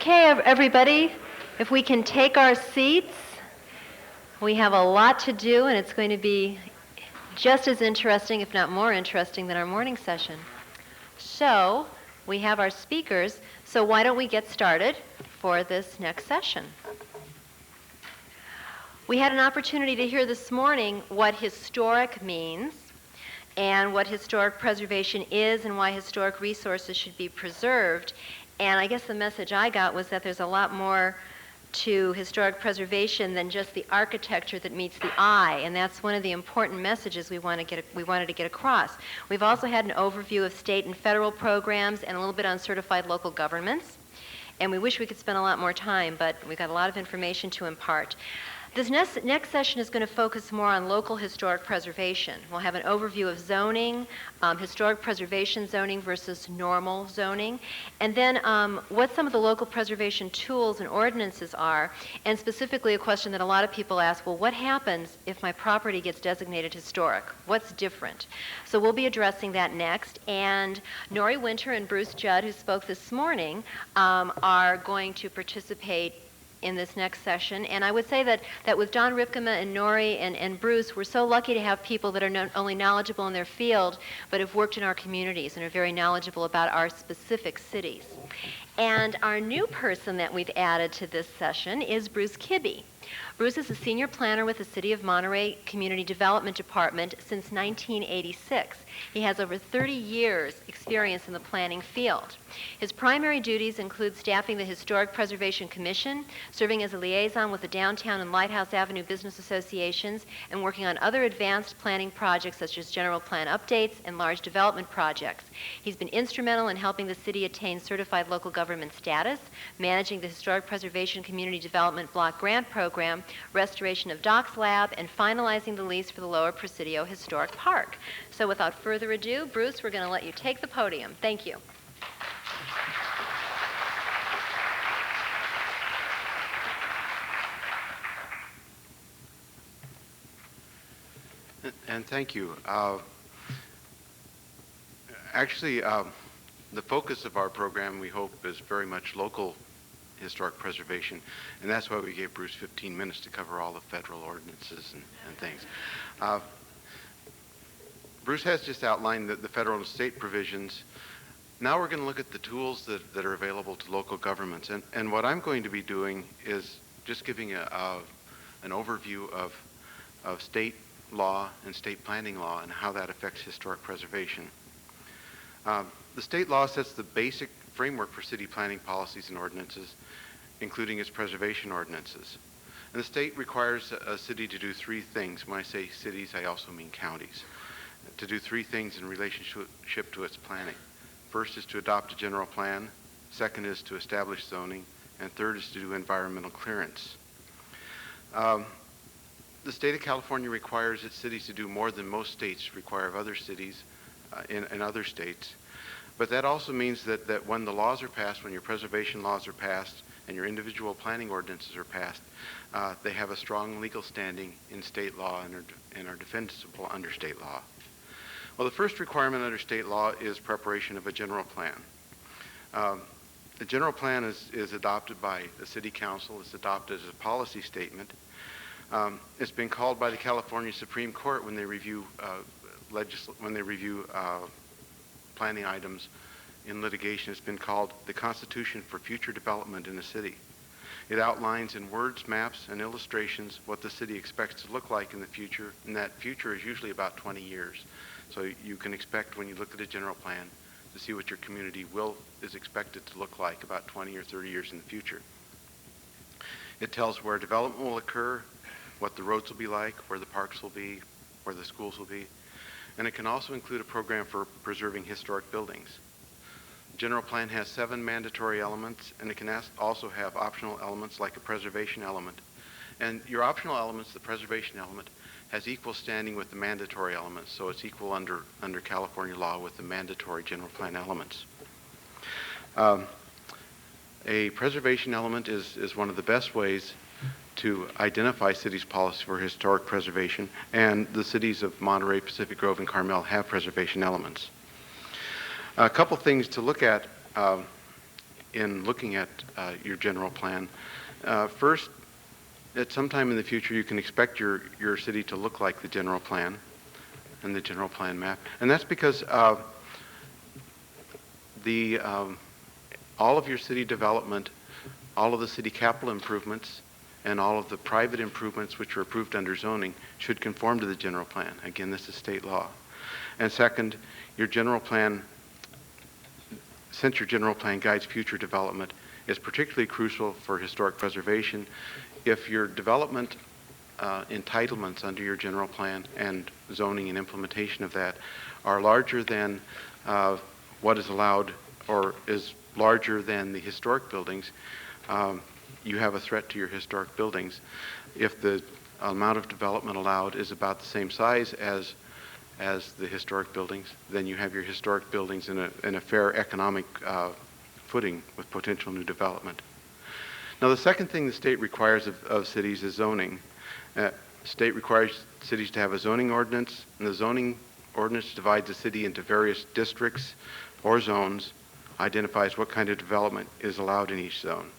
Okay, everybody, if we can take our seats, we have a lot to do, and it's going to be just as interesting, if not more interesting, than our morning session. So, we have our speakers, so why don't we get started for this next session? We had an opportunity to hear this morning what historic means, and what historic preservation is, and why historic resources should be preserved. And I guess the message I got was that there's a lot more to historic preservation than just the architecture that meets the eye, and that's one of the important messages we wanted to get across. We've also had an overview of state and federal programs and a little bit on certified local governments, and we wish we could spend a lot more time, but we've got a lot of information to impart. This next session is going to focus more on local historic preservation. We'll have an overview of zoning, historic preservation zoning versus normal zoning, and then what some of the local preservation tools and ordinances are, and specifically a question that a lot of people ask, well, what happens if my property gets designated historic? What's different? So we'll be addressing that next, and Nori Winter and Bruce Judd, who spoke this morning, are going to participate in this next session. And I would say that with Don Ripkema and Nori and Bruce, we're so lucky to have people that are not only knowledgeable in their field, but have worked in our communities and are very knowledgeable about our specific cities. And our new person that we've added to this session is Bruce Kibbe. Bruce is a senior planner with the City of Monterey Community Development Department since 1986. He has over 30 years experience in the planning field. His primary duties include staffing the Historic Preservation Commission, serving as a liaison with the Downtown and Lighthouse Avenue Business Associations, and working on other advanced planning projects such as general plan updates and large development projects. He's been instrumental in helping the city attain certified local government status, managing the Historic Preservation Community Development Block Grant Program, restoration of Docks Lab, and finalizing the lease for the Lower Presidio Historic Park. So without further ado, Bruce, we're going to let you take the podium. Thank you. And thank you. Actually, the focus of our program, we hope, is very much local historic preservation, and that's why we gave Bruce 15 minutes to cover all the federal ordinances and things. Bruce has just outlined the federal and state provisions. Now we're going to look at the tools that are available to local governments, and what I'm going to be doing is just giving an overview of state law and state planning law and how that affects historic preservation. The state law sets the basic framework for city planning policies and ordinances, including its preservation ordinances. And the state requires a city to do three things. When I say cities, I also mean counties. To do three things in relationship to its planning. First is to adopt a general plan. Second is to establish zoning. And third is to do environmental clearance. The state of California requires its cities to do more than most states require of other cities in other states. But that also means that when the laws are passed, when your preservation laws are passed and your individual planning ordinances are passed, they have a strong legal standing in state law and are defensible under state law. Well, the first requirement under state law is preparation of a general plan. The general plan is adopted by the city council. It's adopted as a policy statement. It's been called by the California Supreme Court when they review planning items in litigation. It's been called the Constitution for Future Development in the City. It outlines in words, maps, and illustrations what the city expects to look like in the future, and that future is usually about 20 years. So you can expect when you look at a general plan to see what your community is expected to look like about 20 or 30 years in the future. It tells where development will occur, what the roads will be like, where the parks will be, where the schools will be. And it can also include a program for preserving historic buildings. The general plan has 7 mandatory elements, and it can also have optional elements like a preservation element. And your optional elements, the preservation element, has equal standing with the mandatory elements, so it's equal under California law with the mandatory general plan elements. A preservation element is one of the best ways to identify cities' policy for historic preservation, and the cities of Monterey, Pacific Grove, and Carmel have preservation elements. A couple things to look at in looking at your general plan. First, at some time in the future, you can expect your city to look like the general plan and the general plan map. And that's because all of your city development, all of the city capital improvements, and all of the private improvements which are approved under zoning should conform to the general plan. Again, this is state law. And second, your general plan, since your general plan guides future development, is particularly crucial for historic preservation. If your development entitlements under your general plan and zoning and implementation of that are larger than what is allowed or is larger than the historic buildings, you have a threat to your historic buildings. If the amount of development allowed is about the same size as the historic buildings, then you have your historic buildings in a fair economic footing with potential new development. Now, the second thing the state requires of cities is zoning. State requires cities to have a zoning ordinance, and the zoning ordinance divides the city into various districts or zones, identifies what kind of development is allowed in each zone.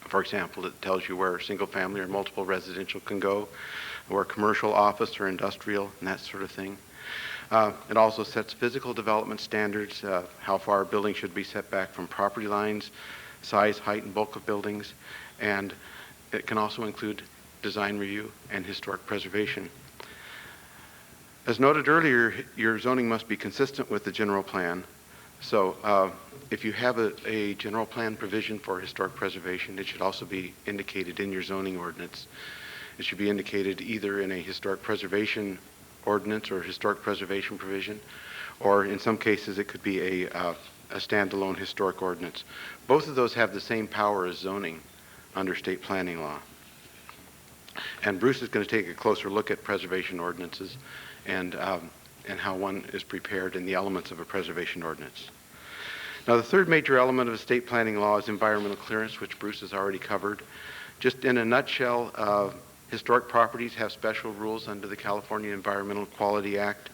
For example, it tells you where single family or multiple residential can go, where commercial, office, or industrial, and that sort of thing. It also sets physical development standards, how far a building should be set back from property lines, size, height, and bulk of buildings, and it can also include design review and historic preservation. As noted earlier, your zoning must be consistent with the general plan. So if you have a general plan provision for historic preservation, it should also be indicated in your zoning ordinance. It should be indicated either in a historic preservation ordinance or historic preservation provision, or in some cases it could be a standalone historic ordinance. Both of those have the same power as zoning under state planning law. And Bruce is going to take a closer look at preservation ordinances and how one is prepared and the elements of a preservation ordinance. Now, the third major element of estate planning law is environmental clearance, which Bruce has already covered. Just in a nutshell, historic properties have special rules under the California Environmental Quality Act.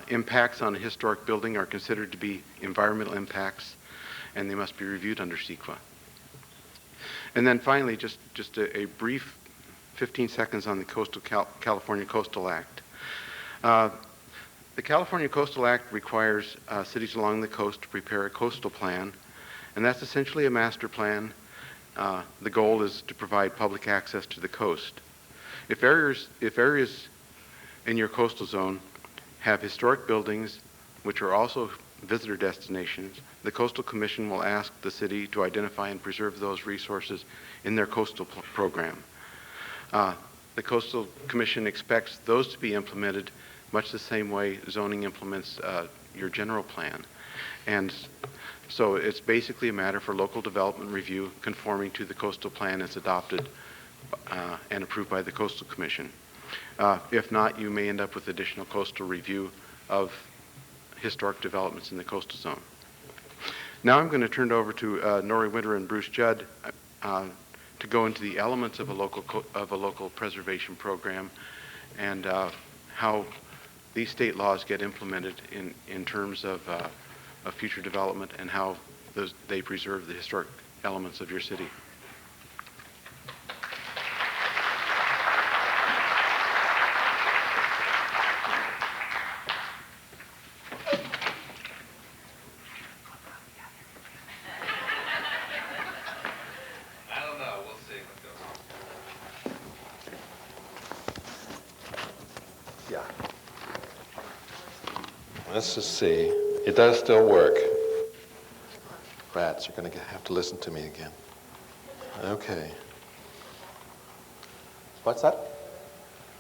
Impacts on a historic building are considered to be environmental impacts, and they must be reviewed under CEQA. And then finally, just a brief 15 seconds on the California Coastal Act. The California Coastal Act requires cities along the coast to prepare a coastal plan, and that's essentially a master plan. The goal is to provide public access to the coast. If areas in your coastal zone have historic buildings, which are also visitor destinations, the Coastal Commission will ask the city to identify and preserve those resources in their coastal program. The Coastal Commission expects those to be implemented much the same way zoning implements your general plan. And so it's basically a matter for local development review conforming to the coastal plan as adopted and approved by the Coastal Commission. If not, you may end up with additional coastal review of historic developments in the coastal zone. Now I'm going to turn it over to Norrie Winter and Bruce Judd to go into the elements of a local preservation program and how these state laws get implemented in terms of future development and how they preserve the historic elements of your city. Let's just see. It does still work. Rats, you're going to have to listen to me again. Okay. What's that?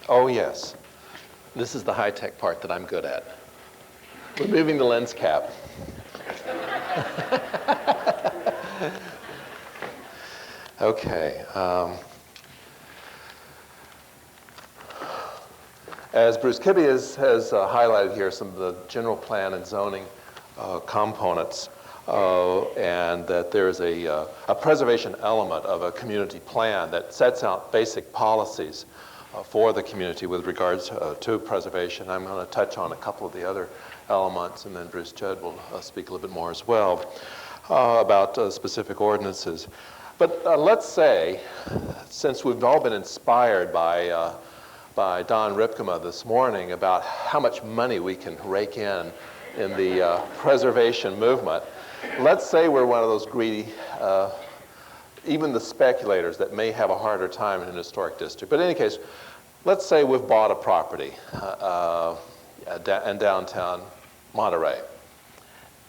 Oh, yes. This is the high-tech part that I'm good at. Removing the lens cap. Okay. As Bruce Kibbe has highlighted here, some of the general plan and zoning components, and that there's a preservation element of a community plan that sets out basic policies for the community with regards to preservation. I'm going to touch on a couple of the other elements, and then Bruce Judd will speak a little bit more as well. about specific ordinances. But let's say, since we've all been inspired by Don Ripkema this morning about how much money we can rake in the preservation movement, let's say we're one of those greedy, even the speculators that may have a harder time in an historic district. But in any case, let's say we've bought a property in downtown Monterey,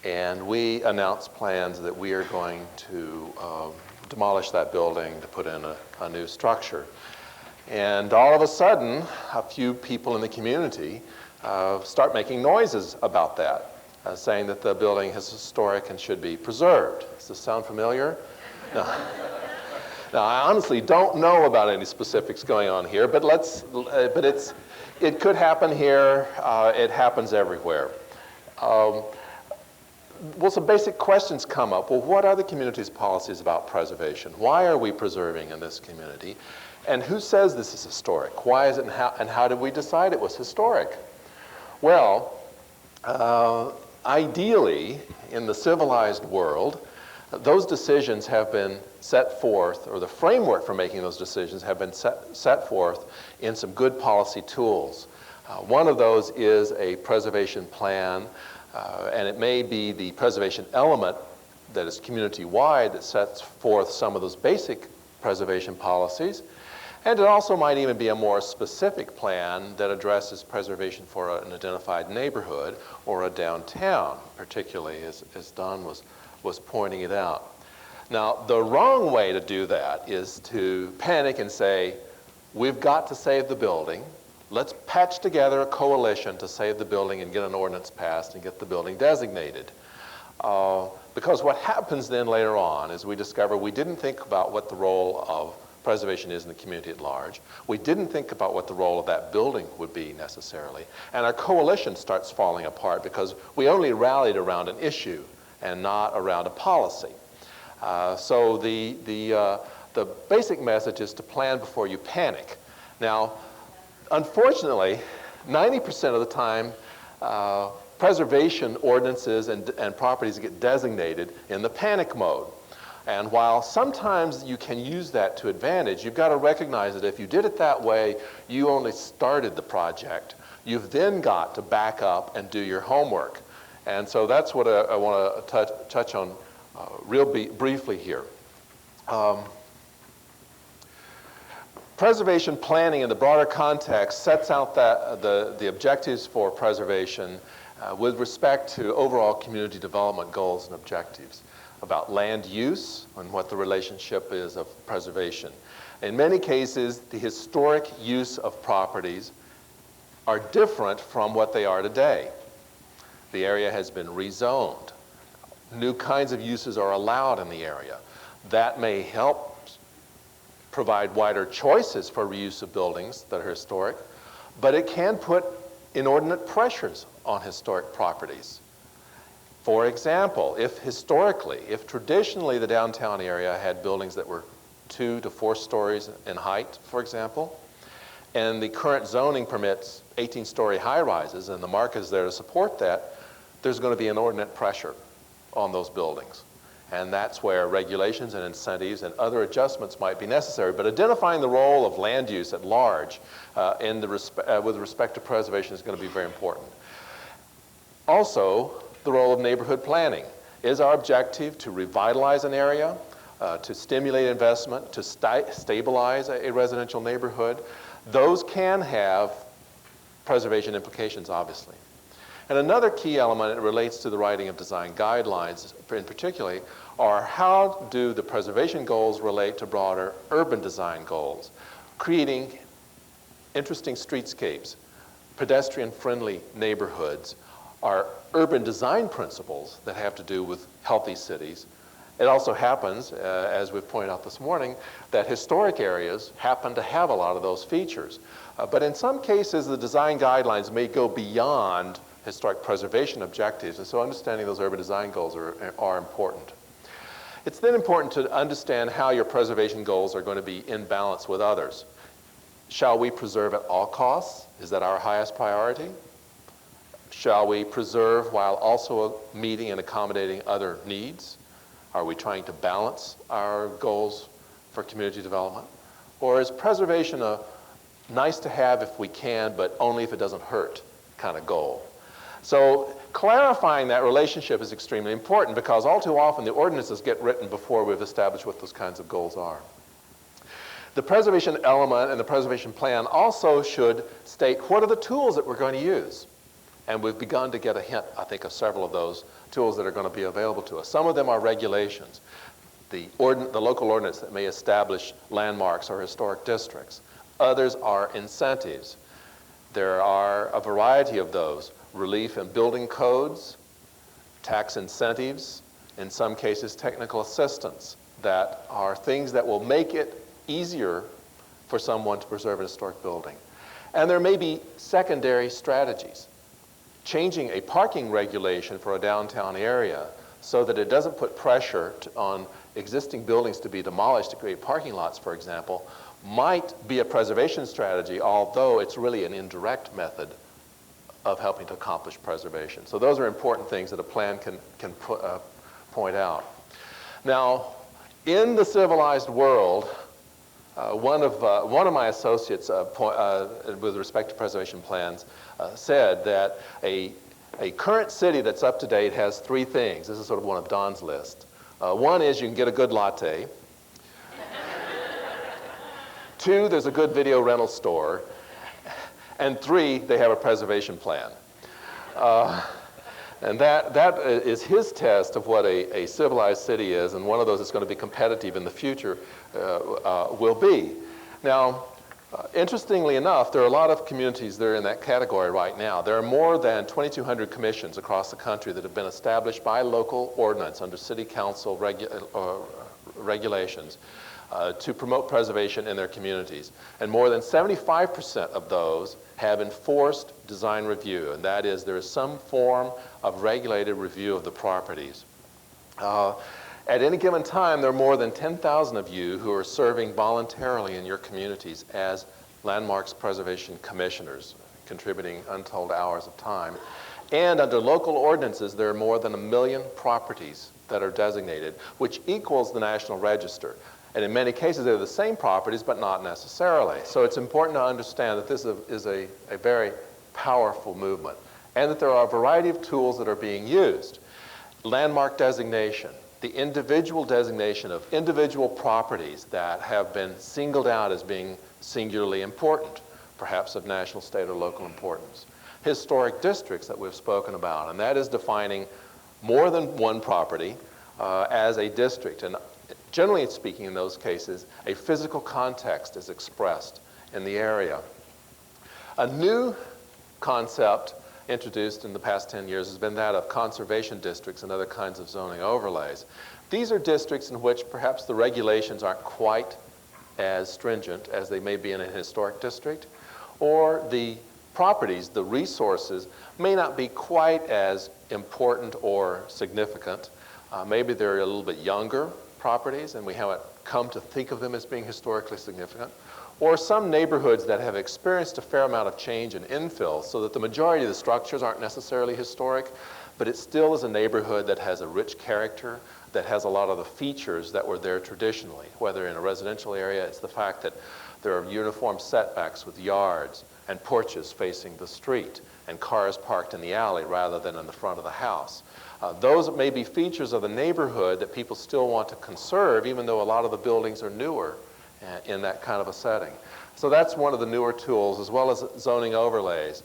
and we announce plans that we are going to demolish that building to put in a new structure. And all of a sudden, a few people in the community start making noises about that, saying that the building is historic and should be preserved. Does this sound familiar? No. Now, I honestly don't know about any specifics going on here, but it could happen here. It happens everywhere. Well, some basic questions come up. Well, what are the community's policies about preservation? Why are we preserving in this community? And who says this is historic? Why is it, and how did we decide it was historic? Well, ideally, in the civilized world, those decisions have been set forth, or the framework for making those decisions have been set forth in some good policy tools. One of those is a preservation plan, and it may be the preservation element that is community-wide that sets forth some of those basic preservation policies. And it also might even be a more specific plan that addresses preservation for an identified neighborhood or a downtown, particularly as Don was pointing it out. Now, the wrong way to do that is to panic and say, we've got to save the building. Let's patch together a coalition to save the building and get an ordinance passed and get the building designated. Because what happens then later on is we discover we didn't think about what the role of preservation is in the community at large. We didn't think about what the role of that building would be necessarily. And our coalition starts falling apart because we only rallied around an issue and not around a policy. So the basic message is to plan before you panic. Now, unfortunately, 90% of the time, preservation ordinances and properties get designated in the panic mode. And while sometimes you can use that to advantage, you've got to recognize that if you did it that way, you only started the project. You've then got to back up and do your homework. And so that's what I want to touch on briefly here. Preservation planning in the broader context sets out the objectives for preservation with respect to overall community development goals and objectives, about land use and what the relationship is of preservation. In many cases, the historic use of properties are different from what they are today. The area has been rezoned. New kinds of uses are allowed in the area. That may help provide wider choices for reuse of buildings that are historic, but it can put inordinate pressures on historic properties. For example, if traditionally the downtown area had buildings that were 2 to 4 stories in height, for example, and the current zoning permits 18-story high-rises, and the market is there to support that, there's going to be inordinate pressure on those buildings. And that's where regulations and incentives and other adjustments might be necessary. But identifying the role of land use at large with respect to preservation is going to be very important. Also, the role of neighborhood planning. Is our objective to revitalize an area, to stimulate investment, to stabilize a residential neighborhood? Those can have preservation implications, obviously. And another key element that relates to the writing of design guidelines, in particular, are how do the preservation goals relate to broader urban design goals, creating interesting streetscapes, pedestrian-friendly neighborhoods, are urban design principles that have to do with healthy cities. It also happens, as we've pointed out this morning, that historic areas happen to have a lot of those features. But in some cases, the design guidelines may go beyond historic preservation objectives, and so understanding those urban design goals are important. It's then important to understand how your preservation goals are going to be in balance with others. Shall we preserve at all costs? Is that our highest priority? Shall we preserve while also meeting and accommodating other needs? Are we trying to balance our goals for community development? Or is preservation a nice to have if we can, but only if it doesn't hurt kind of goal? So clarifying that relationship is extremely important, because all too often the ordinances get written before we've established what those kinds of goals are. The preservation element and the preservation plan also should state what are the tools that we're going to use. And we've begun to get a hint, I think, of several of those tools that are going to be available to us. Some of them are regulations, the local ordinance that may establish landmarks or historic districts. Others are incentives. There are a variety of those: relief and building codes, tax incentives, in some cases technical assistance, that are things that will make it easier for someone to preserve an historic building. And there may be secondary strategies. Changing a parking regulation for a downtown area so that it doesn't put pressure on existing buildings to be demolished to create parking lots, for example, might be a preservation strategy, although it's really an indirect method of helping to accomplish preservation. So those are important things that a plan can point out. Now, in the civilized world, one of my associates, with respect to preservation plans, said that a current city that's up to date has three things. This is sort of one of Don's list. One is you can get a good latte. Two, there's a good video rental store. And three, they have a preservation plan. And that is his test of what a civilized city is, and one of those that's going to be competitive in the future will be. Now, interestingly enough, there are a lot of communities that are in that category right now. There are more than 2,200 commissions across the country that have been established by local ordinance under city council regulations to promote preservation in their communities. And more than 75% of those have enforced design review, and that is there is some form of regulated review of the properties. At any given time, there are more than 10,000 of you who are serving voluntarily in your communities as landmarks preservation commissioners, contributing untold hours of time. And under local ordinances, there are more than 1 million properties that are designated, which equals the National Register. And in many cases, they're the same properties, but not necessarily. So it's important to understand that this is a very powerful movement, and that there are a variety of tools that are being used. Landmark designation, the individual designation of individual properties that have been singled out as being singularly important, perhaps of national, state, or local importance. Historic districts that we've spoken about, and that is defining more than one property as a district. And generally speaking, in those cases, a physical context is expressed in the area. A new concept introduced in the past 10 years has been that of conservation districts and other kinds of zoning overlays. These are districts in which perhaps the regulations aren't quite as stringent as they may be in a historic district, or the properties, the resources, may not be quite as important or significant. Maybe they're a little bit younger properties, and we haven't come to think of them as being historically significant, or some neighborhoods that have experienced a fair amount of change and infill, so that the majority of the structures aren't necessarily historic, but it still is a neighborhood that has a rich character, that has a lot of the features that were there traditionally. Whether in a residential area, it's the fact that there are uniform setbacks with yards and porches facing the street, and cars parked in the alley rather than in the front of the house. Those may be features of the neighborhood that people still want to conserve, even though a lot of the buildings are newer in that kind of a setting. So that's one of the newer tools, as well as zoning overlays,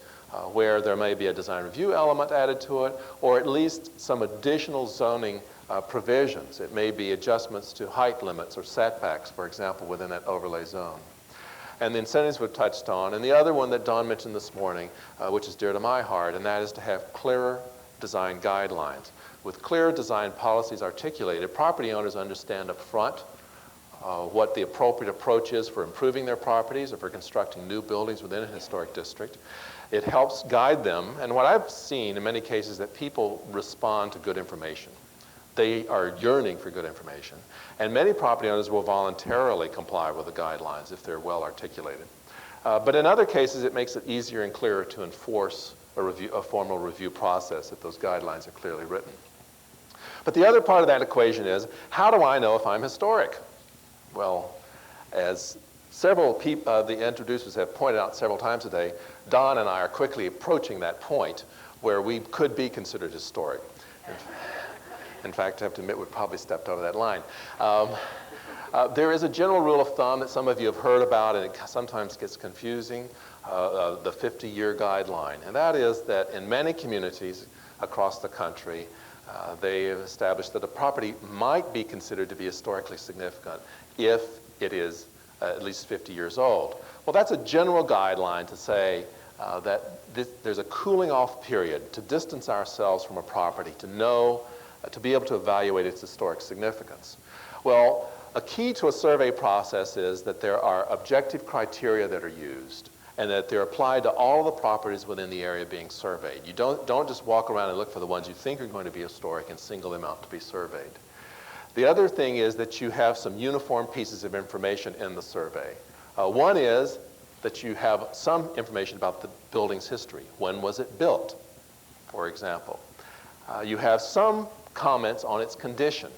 where there may be a design review element added to it, or at least some additional zoning provisions. It may be adjustments to height limits or setbacks, for example, within that overlay zone. And the incentives we've touched on, and the other one that Don mentioned this morning, which is dear to my heart, and that is to have clearer design guidelines. With clear design policies articulated, property owners understand up front what the appropriate approach is for improving their properties or for constructing new buildings within a historic district. It helps guide them, and what I've seen in many cases is that people respond to good information. They are yearning for good information, and many property owners will voluntarily comply with the guidelines if they're well articulated. But in other cases, it makes it easier and clearer to enforce a formal review process if those guidelines are clearly written. But the other part of that equation is, how do I know if I'm historic? Well, as several people, the introducers have pointed out several times today, Don and I are quickly approaching that point where we could be considered historic. In fact, I have to admit, we probably stepped over that line. There is a general rule of thumb that some of you have heard about, and it sometimes gets confusing, the 50-year guideline. And that is that in many communities across the country, they have established that a property might be considered to be historically significant if it is at least 50 years old. Well, that's a general guideline to say that there's a cooling off period to distance ourselves from a property, to know, to be able to evaluate its historic significance. Well, a key to a survey process is that there are objective criteria that are used, and that they're applied to all the properties within the area being surveyed. You don't just walk around and look for the ones you think are going to be historic and single them out to be surveyed. The other thing is that you have some uniform pieces of information in the survey. One is that you have some information about the building's history. When was it built, for example? You have some comments on its condition.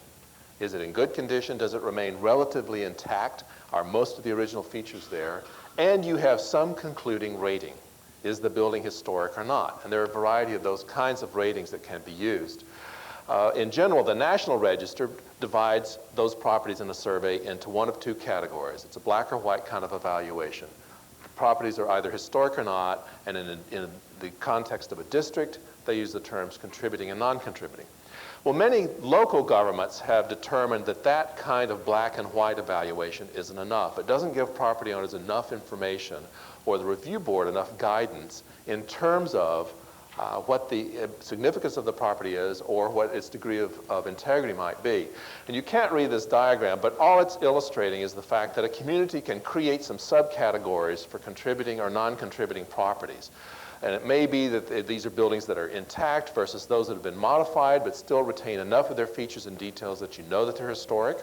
Is it in good condition? Does it remain relatively intact? Are most of the original features there? And you have some concluding rating. Is the building historic or not? And there are a variety of those kinds of ratings that can be used. In general, the National Register divides those properties in a survey into one of two categories. It's a black or white kind of evaluation. The properties are either historic or not, and in the context of a district, they use the terms contributing and non-contributing. Well, many local governments have determined that that kind of black and white evaluation isn't enough. It doesn't give property owners enough information or the review board enough guidance in terms of what the significance of the property is or what its degree of integrity might be. And you can't read this diagram, but all it's illustrating is the fact that a community can create some subcategories for contributing or non-contributing properties. And it may be that these are buildings that are intact versus those that have been modified but still retain enough of their features and details that you know that they're historic.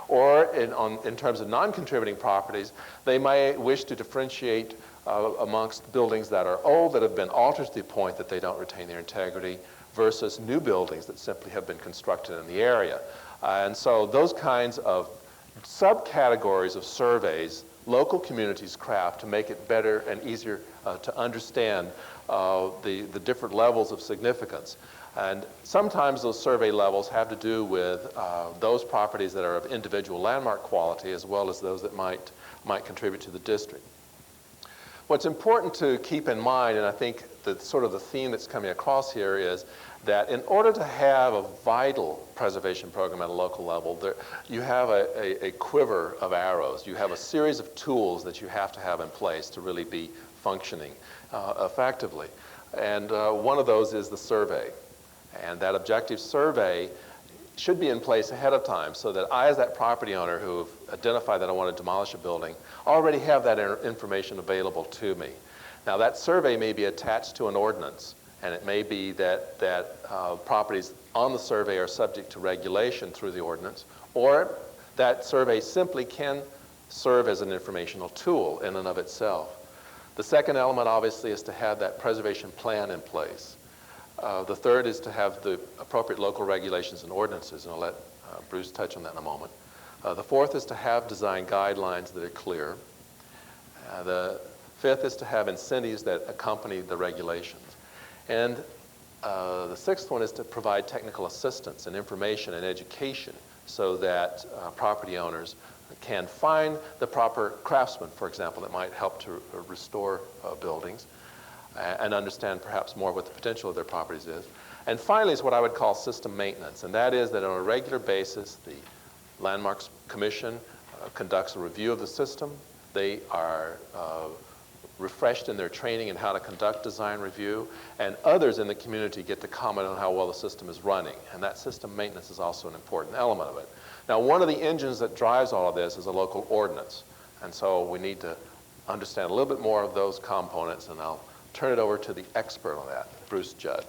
Or in terms of non-contributing properties, they may wish to differentiate amongst buildings that are old, that have been altered to the point that they don't retain their integrity, versus new buildings that simply have been constructed in the area. And so those kinds of subcategories of surveys local communities craft to make it better and easier to understand the different levels of significance. And sometimes those survey levels have to do with those properties that are of individual landmark quality as well as those that might contribute to the district. What's important to keep in mind, and I think that sort of the theme that's coming across here is that in order to have a vital preservation program at a local level, you have a quiver of arrows. You have a series of tools that you have to have in place to really be functioning effectively. And one of those is the survey. And that objective survey should be in place ahead of time so that I, as that property owner who have identified that I want to demolish a building, already have that information available to me. Now, that survey may be attached to an ordinance, and it may be that properties on the survey are subject to regulation through the ordinance, or that survey simply can serve as an informational tool in and of itself. The second element, obviously, is to have that preservation plan in place. The third is to have the appropriate local regulations and ordinances, and I'll let Bruce touch on that in a moment. The fourth is to have design guidelines that are clear. The fifth is to have incentives that accompany the regulations. And the sixth one is to provide technical assistance and information and education so that property owners can find the proper craftsmen, for example, that might help to restore buildings and understand perhaps more what the potential of their properties is. And finally is what I would call system maintenance, and that is that on a regular basis, the Landmarks Commission conducts a review of the system. They are refreshed in their training in how to conduct design review, and others in the community get to comment on how well the system is running, and that system maintenance is also an important element of it. Now, one of the engines that drives all of this is a local ordinance, and so we need to understand a little bit more of those components, and I'll turn it over to the expert on that, Bruce Judd.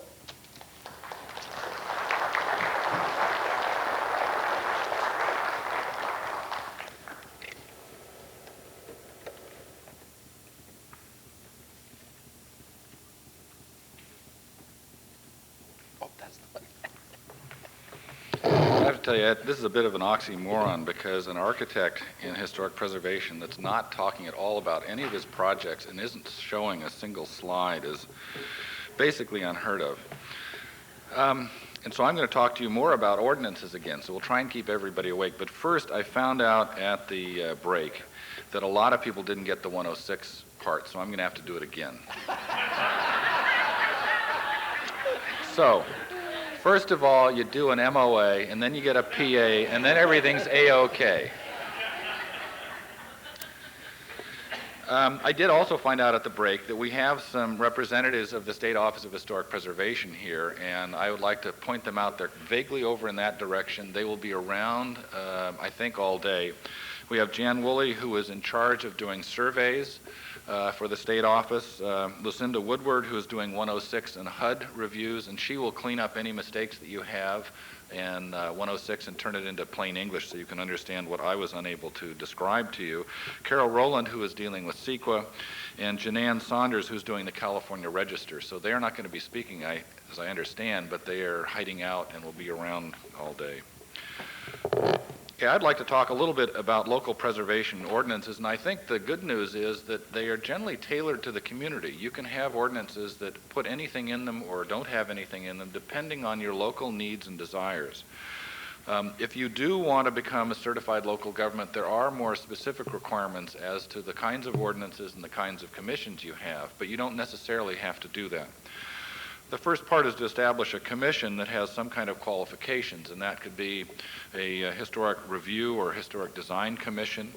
Oh, that's the one. tell you, this is a bit of an oxymoron because an architect in historic preservation that's not talking at all about any of his projects and isn't showing a single slide is basically unheard of. And so I'm going to talk to you more about ordinances again, so we'll try and keep everybody awake. But first, I found out at the break that a lot of people didn't get the 106 part, so I'm going to have to do it again. So, first of all, you do an MOA, and then you get a PA, and then everything's A-OK. I did also find out at the break that we have some representatives of the State Office of Historic Preservation here, and I would like to point them out. They're vaguely over in that direction. They will be around, I think, all day. We have Jan Woolley, who is in charge of doing surveys for the State Office, Lucinda Woodward, who is doing 106 and HUD reviews, and she will clean up any mistakes that you have and 106 and turn it into plain English so you can understand what I was unable to describe to you. Carol Rowland, who is dealing with CEQA, and Janann Saunders, who's doing the California Register. So they're not going to be speaking, as I understand, but they are hiding out and will be around all day. Okay, I'd like to talk a little bit about local preservation ordinances, and I think the good news is that they are generally tailored to the community. You can have ordinances that put anything in them or don't have anything in them, depending on your local needs and desires. If you do want to become a certified local government, there are more specific requirements as to the kinds of ordinances and the kinds of commissions you have, but you don't necessarily have to do that. The first part is to establish a commission that has some kind of qualifications, and that could be a historic review or historic design commission.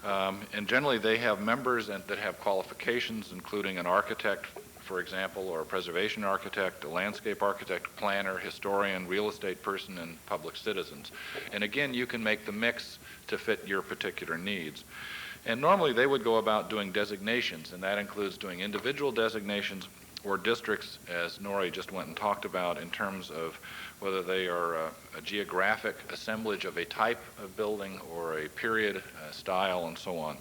And generally they have members that have qualifications, including an architect, for example, or a preservation architect, a landscape architect, planner, historian, real estate person, and public citizens. And again, you can make the mix to fit your particular needs. And normally they would go about doing designations, and that includes doing individual designations or districts, as Nori just went and talked about, in terms of whether they are a geographic assemblage of a type of building or a period, style, and so on.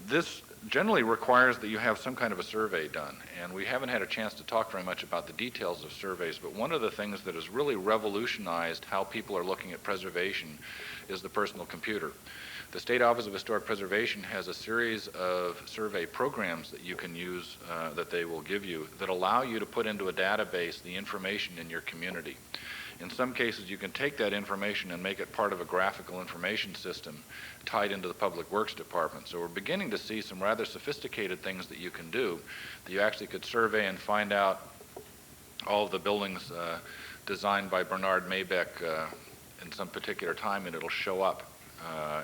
This generally requires that you have some kind of a survey done, and we haven't had a chance to talk very much about the details of surveys, but one of the things that has really revolutionized how people are looking at preservation is the personal computer. The State Office of Historic Preservation has a series of survey programs that you can use, that they will give you, that allow you to put into a database the information in your community. In some cases, you can take that information and make it part of a graphical information system tied into the Public Works Department. So we're beginning to see some rather sophisticated things that you can do, that you actually could survey and find out all of the buildings designed by Bernard Maybeck in some particular time, and it'll show up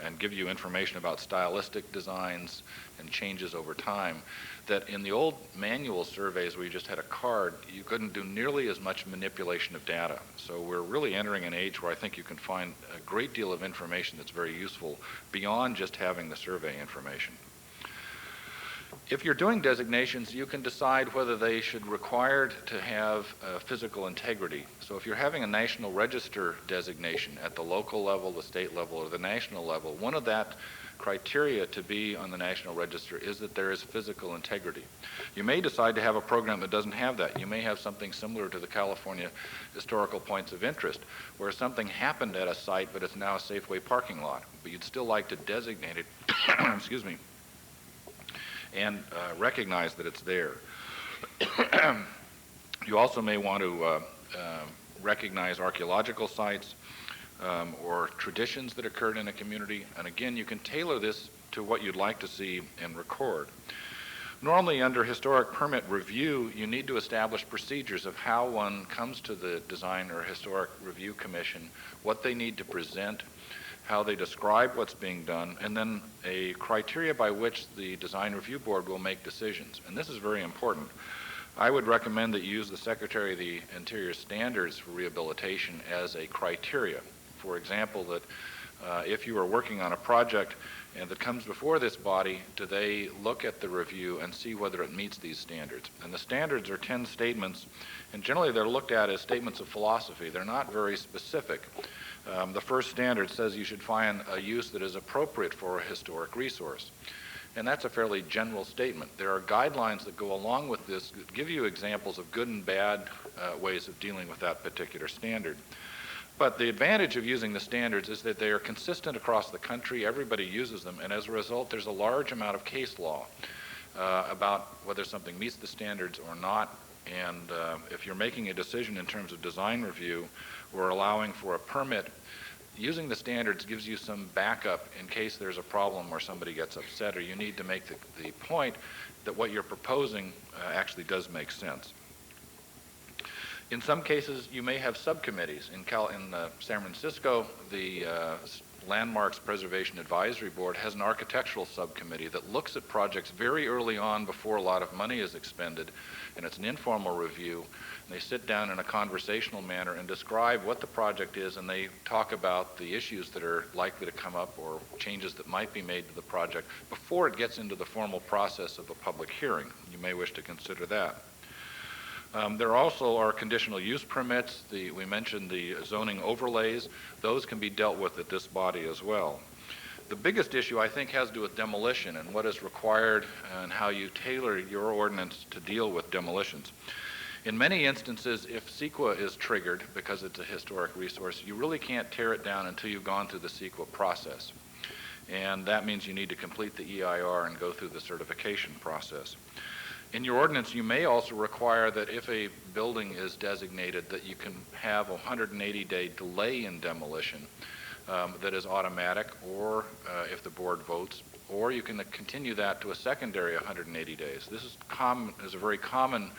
and give you information about stylistic designs and changes over time, that in the old manual surveys where you just had a card, you couldn't do nearly as much manipulation of data. So we're really entering an age where I think you can find a great deal of information that's very useful beyond just having the survey information. If you're doing designations, you can decide whether they should require to have physical integrity. So if you're having a National Register designation at the local level, the state level, or the national level, one of that criteria to be on the National Register is that there is physical integrity. You may decide to have a program that doesn't have that. You may have something similar to the California Historical Points of Interest, where something happened at a site, but it's now a Safeway parking lot. But you'd still like to designate it, excuse me, and recognize that it's there. You also may want to recognize archaeological sites or traditions that occurred in a community. And again, you can tailor this to what you'd like to see and record. Normally, under historic permit review, you need to establish procedures of how one comes to the Design or Historic Review Commission, what they need to present, how they describe what's being done, and then a criteria by which the Design Review Board will make decisions. And this is very important. I would recommend that you use the Secretary of the Interior Standards for Rehabilitation as a criteria. For example, that if you are working on a project and that comes before this body, do they look at the review and see whether it meets these standards? And the standards are 10 statements, and generally they're looked at as statements of philosophy. They're not very specific. The first standard says you should find a use that is appropriate for a historic resource. And that's a fairly general statement. There are guidelines that go along with this that give you examples of good and bad ways of dealing with that particular standard. But the advantage of using the standards is that they are consistent across the country. Everybody uses them, and as a result, there's a large amount of case law about whether something meets the standards or not. And if you're making a decision in terms of design review or allowing for a permit, using the standards gives you some backup in case there's a problem or somebody gets upset or you need to make the point that what you're proposing actually does make sense. In some cases, you may have subcommittees. In San Francisco, the Landmarks Preservation Advisory Board has an architectural subcommittee that looks at projects very early on before a lot of money is expended, and it's an informal review. And they sit down in a conversational manner and describe what the project is, and they talk about the issues that are likely to come up or changes that might be made to the project before it gets into the formal process of a public hearing. You may wish to consider that. There also are conditional use permits. We mentioned the zoning overlays. Those can be dealt with at this body as well. The biggest issue, I think, has to do with demolition and what is required and how you tailor your ordinance to deal with demolitions. In many instances, if CEQA is triggered because it's a historic resource, you really can't tear it down until you've gone through the CEQA process. And that means you need to complete the EIR and go through the certification process. In your ordinance, you may also require that if a building is designated that you can have a 180-day delay in demolition that is automatic, or if the board votes, or you can continue that to a secondary 180 days. This is a very common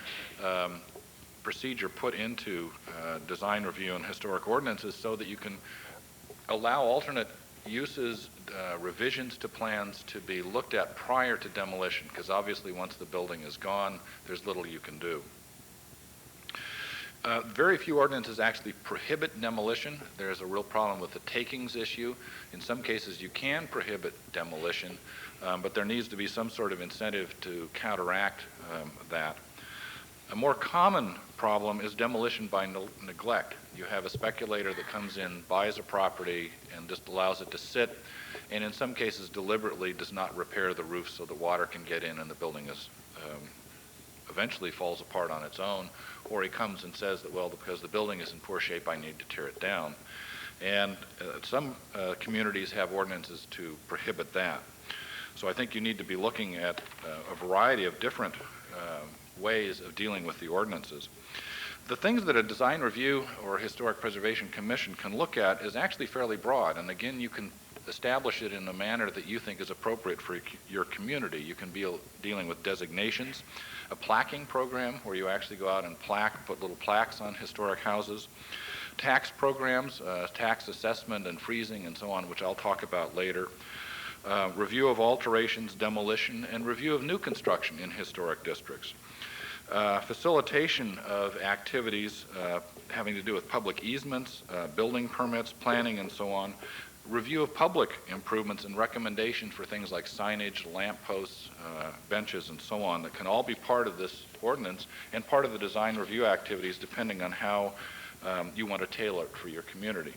procedure put into design review and historic ordinances so that you can allow alternate uses, revisions to plans to be looked at prior to demolition, because obviously once the building is gone, there's little you can do. Very few ordinances actually prohibit demolition. There's a real problem with the takings issue. In some cases you can prohibit demolition, but there needs to be some sort of incentive to counteract that. A more common problem is demolition by neglect. You have a speculator that comes in, buys a property, and just allows it to sit, and in some cases deliberately does not repair the roof so the water can get in and the building is eventually falls apart on its own, or he comes and says that, well, because the building is in poor shape, I need to tear it down. And some communities have ordinances to prohibit that. So I think you need to be looking at a variety of different ways of dealing with the ordinances. The things that a design review or historic preservation commission can look at is actually fairly broad, and again, you can establish it in a manner that you think is appropriate for your community. You can be dealing with designations, a plaquing program where you actually go out and put little plaques on historic houses, tax programs, tax assessment and freezing and so on, which I'll talk about later, review of alterations, demolition, and review of new construction in historic districts. Facilitation of activities having to do with public easements, building permits, planning, and so on. Review of public improvements and recommendation for things like signage, lamp posts, benches, and so on that can all be part of this ordinance and part of the design review activities depending on how you want to tailor it for your community.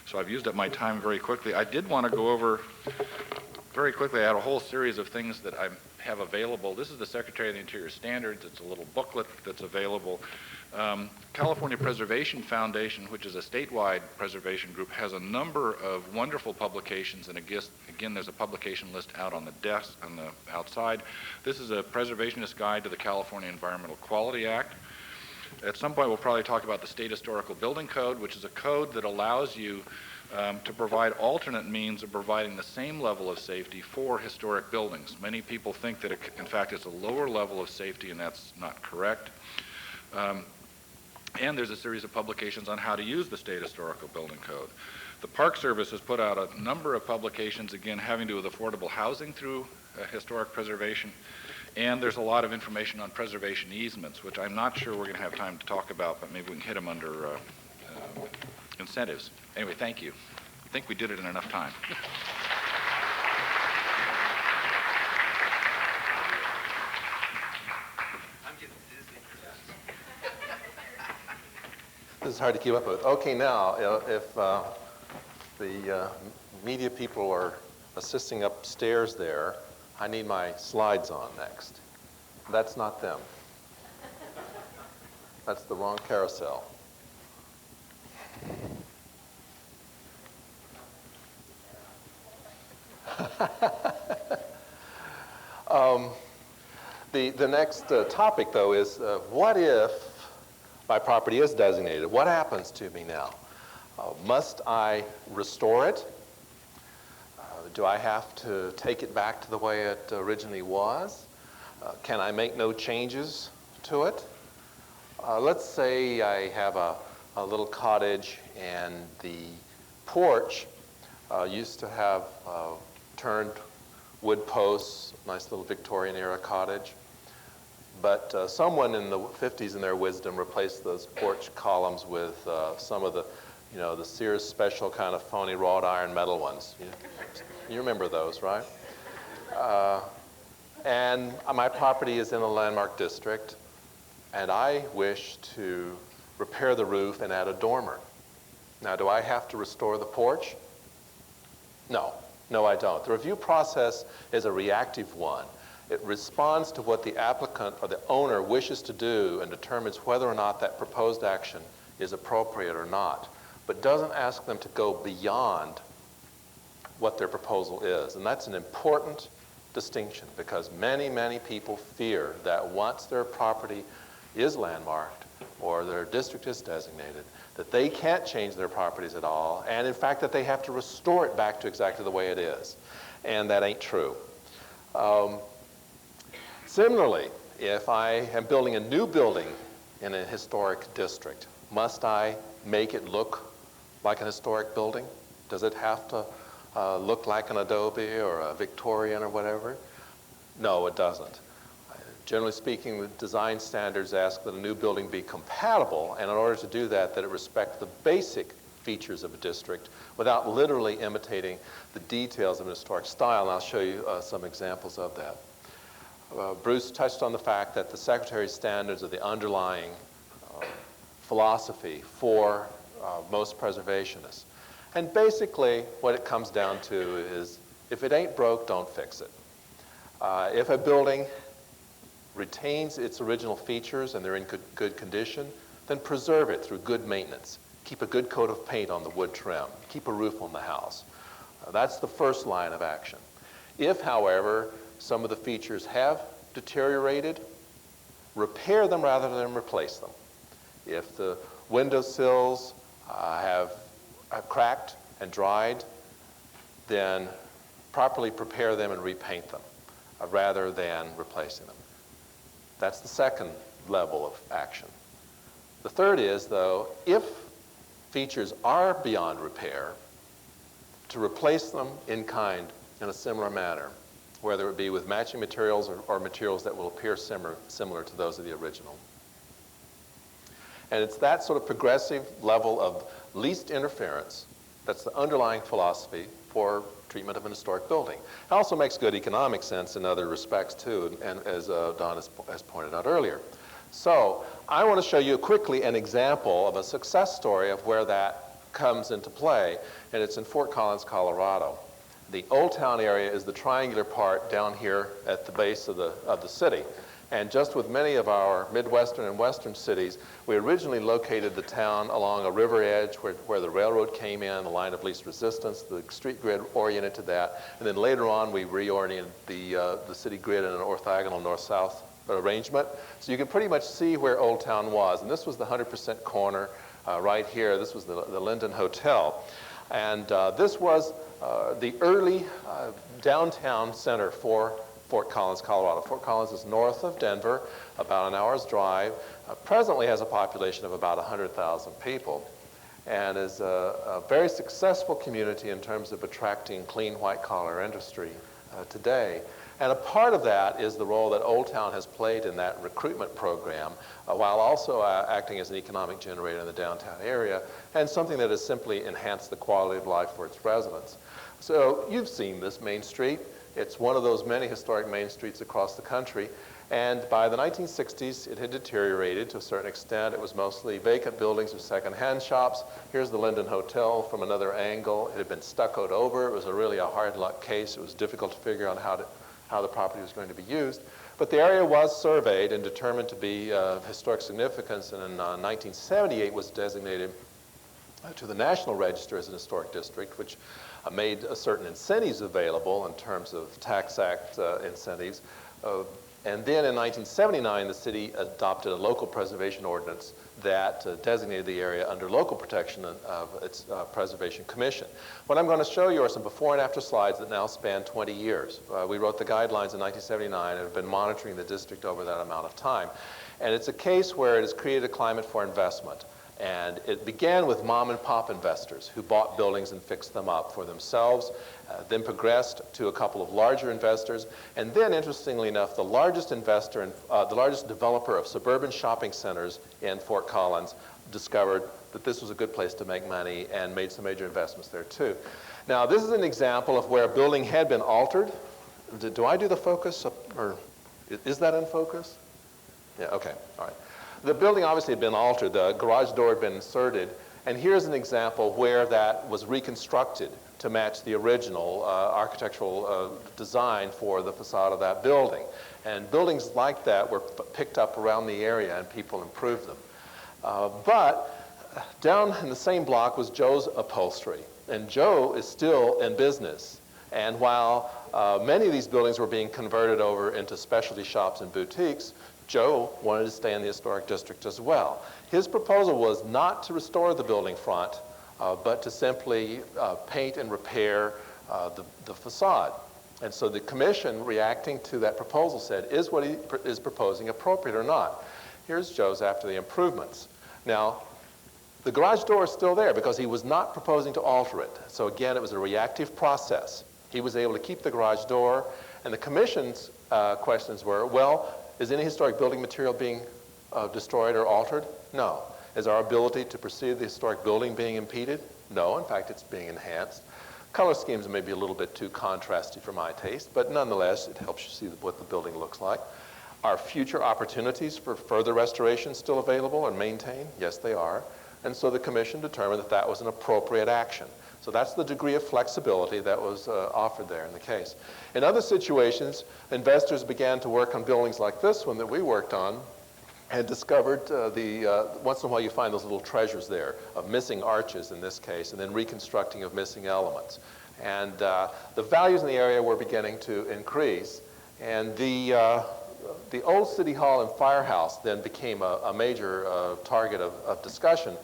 So I've used up my time very quickly. I did want to go over very quickly. I had a whole series of things that I have available. This is the Secretary of the Interior Standards. It's a little booklet that's available. California Preservation Foundation, which is a statewide preservation group, has a number of wonderful publications, and again, there's a publication list out on the desk on the outside. This is a preservationist guide to the California Environmental Quality Act. At some point, we'll probably talk about the State Historical Building Code, which is a code that allows you to provide alternate means of providing the same level of safety for historic buildings. Many people think that, in fact, it's a lower level of safety, and that's not correct. And there's a series of publications on how to use the State Historical Building Code. The Park Service has put out a number of publications, again, having to do with affordable housing through historic preservation. And there's a lot of information on preservation easements, which I'm not sure we're going to have time to talk about, but maybe we can hit them under incentives. Anyway, thank you. I think we did it in enough time. This is hard to keep up with. Okay, now, if the media people are assisting upstairs there, I need my slides on next. That's not them. That's the wrong carousel. The next topic, though, is what if my property is designated? What happens to me now? Must I restore it? Do I have to take it back to the way it originally was? Can I make no changes to it? Let's say I have a little cottage and the porch used to have turned wood posts, nice little Victorian era cottage. But someone in the 50s in their wisdom replaced those porch columns with some of the, the Sears special kind of phony wrought iron metal ones. You remember those, right? And my property is in a landmark district, and I wish to repair the roof and add a dormer. Now, do I have to restore the porch? No, I don't. The review process is a reactive one. It responds to what the applicant or the owner wishes to do and determines whether or not that proposed action is appropriate or not, but doesn't ask them to go beyond what their proposal is. And that's an important distinction because many, many people fear that once their property is landmarked or their district is designated, that they can't change their properties at all, and in fact that they have to restore it back to exactly the way it is. And that ain't true. Similarly, if I am building a new building in a historic district, must I make it look like an historic building? Does it have to look like an adobe or a Victorian or whatever? No, it doesn't. Generally speaking, the design standards ask that a new building be compatible, and in order to do that, that it respect the basic features of a district without literally imitating the details of an historic style, and I'll show you some examples of that. Bruce touched on the fact that the Secretary's standards are the underlying philosophy for most preservationists. And basically, what it comes down to is, if it ain't broke, don't fix it. If a building retains its original features and they're in good condition, then preserve it through good maintenance. Keep a good coat of paint on the wood trim. Keep a roof on the house. That's the first line of action. If, however, some of the features have deteriorated, repair them rather than replace them. If the windowsills have cracked and dried, then properly prepare them and repaint them rather than replacing them. That's the second level of action. The third is, though, if features are beyond repair, to replace them in kind in a similar manner, whether it be with matching materials or materials that will appear similar to those of the original. And it's that sort of progressive level of least interference that's the underlying philosophy for treatment of an historic building. It also makes good economic sense in other respects too, and as Don has pointed out earlier. So I want to show you quickly an example of a success story of where that comes into play, and it's in Fort Collins, Colorado. The Old Town area is the triangular part down here at the base of the city. And just with many of our Midwestern and Western cities, we originally located the town along a river edge where the railroad came in, the line of least resistance, the street grid oriented to that, and then later on we reoriented the city grid in an orthogonal north-south arrangement. So you can pretty much see where Old Town was. And this was the 100% corner right here. This was the Linden Hotel. And this was the early downtown center for Fort Collins, Colorado. Fort Collins is north of Denver, about an hour's drive. Presently has a population of about 100,000 people and is a very successful community in terms of attracting clean white-collar industry today. And a part of that is the role that Old Town has played in that recruitment program, while also acting as an economic generator in the downtown area, and something that has simply enhanced the quality of life for its residents. So you've seen this Main Street. It's one of those many historic main streets across the country. And by the 1960s, it had deteriorated to a certain extent. It was mostly vacant buildings with second-hand shops. Here's the Linden Hotel from another angle. It had been stuccoed over. It was really a hard luck case. It was difficult to figure out how the property was going to be used. But the area was surveyed and determined to be of historic significance, and in 1978 was designated to the National Register as an historic district, which made certain incentives available in terms of Tax Act incentives. And then in 1979, the city adopted a local preservation ordinance that designated the area under local protection of its Preservation Commission. What I'm going to show you are some before and after slides that now span 20 years. We wrote the guidelines in 1979 and have been monitoring the district over that amount of time. And it's a case where it has created a climate for investment. And it began with mom and pop investors who bought buildings and fixed them up for themselves, then progressed to a couple of larger investors, and then, interestingly enough, the largest investor and the largest developer of suburban shopping centers in Fort Collins discovered that this was a good place to make money and made some major investments there too. Now, this is an example of where a building had been altered. Do I do the focus, or is that in focus? Yeah, okay, all right. The building obviously had been altered. The garage door had been inserted. And here's an example where that was reconstructed to match the original architectural design for the facade of that building. And buildings like that were picked up around the area and people improved them. But down in the same block was Joe's Upholstery. And Joe is still in business. And while many of these buildings were being converted over into specialty shops and boutiques, Joe wanted to stay in the historic district as well. His proposal was not to restore the building front, but to simply paint and repair the facade. And so the commission, reacting to that proposal, said, is what he is proposing appropriate or not? Here's Joe's after the improvements. Now, the garage door is still there because he was not proposing to alter it. So again, it was a reactive process. He was able to keep the garage door, and the commission's questions were, well, is any historic building material being destroyed or altered? No. Is our ability to perceive the historic building being impeded? No. In fact, it's being enhanced. Color schemes may be a little bit too contrasty for my taste, but nonetheless, it helps you see what the building looks like. Are future opportunities for further restoration still available and maintained? Yes, they are. And so the commission determined that that was an appropriate action. So that's the degree of flexibility that was offered there in the case. In other situations, investors began to work on buildings like this one that we worked on and discovered once in a while you find those little treasures there of missing arches in this case, and then reconstructing of missing elements. And the values in the area were beginning to increase. And the old City Hall and firehouse then became a major target of discussion.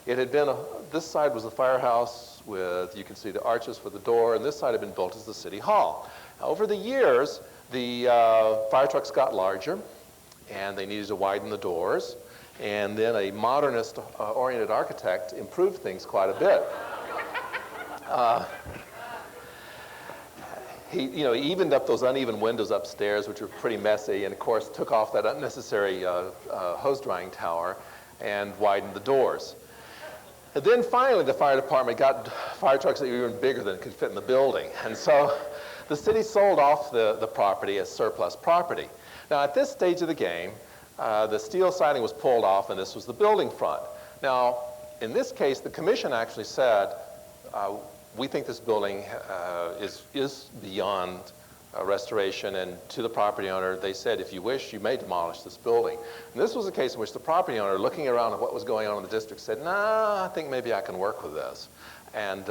It had been, this side was the firehouse with, you can see the arches for the door, and this side had been built as the City Hall. Over the years, the fire trucks got larger, and they needed to widen the doors, and then a modernist-oriented architect improved things quite a bit. He evened up those uneven windows upstairs, which were pretty messy, and of course took off that unnecessary hose drying tower and widened the doors. And then finally, the fire department got fire trucks that were even bigger than could fit in the building. And so the city sold off the property as surplus property. Now, at this stage of the game, the steel siding was pulled off, and this was the building front. Now, in this case, the commission actually said, we think this building is beyond restoration, and to the property owner, they said, if you wish, you may demolish this building. And this was a case in which the property owner, looking around at what was going on in the district, said, nah, I think maybe I can work with this. And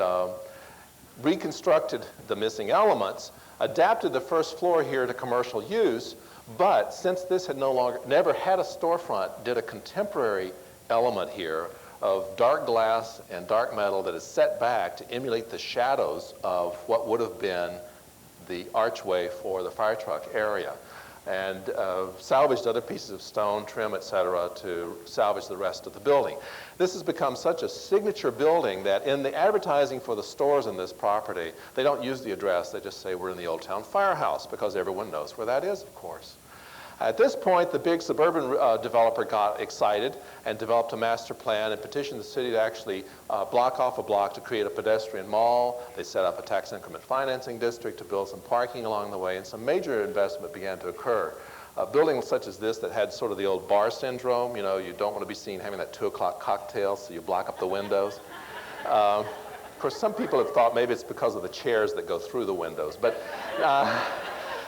reconstructed the missing elements, adapted the first floor here to commercial use, but since this had never had a storefront, did a contemporary element here of dark glass and dark metal that is set back to emulate the shadows of what would have been the archway for the fire truck area, and salvaged other pieces of stone, trim, etc., to salvage the rest of the building. This has become such a signature building that in the advertising for the stores in this property, they don't use the address, they just say we're in the Old Town Firehouse, because everyone knows where that is, of course. At this point, the big suburban developer got excited and developed a master plan and petitioned the city to actually block off a block to create a pedestrian mall. They set up a tax increment financing district to build some parking along the way, and some major investment began to occur. Buildings such as this that had sort of the old bar syndrome, you don't want to be seen having that 2 o'clock cocktail, so you block up the windows. Of course, some people have thought maybe it's because of the chairs that go through the windows, but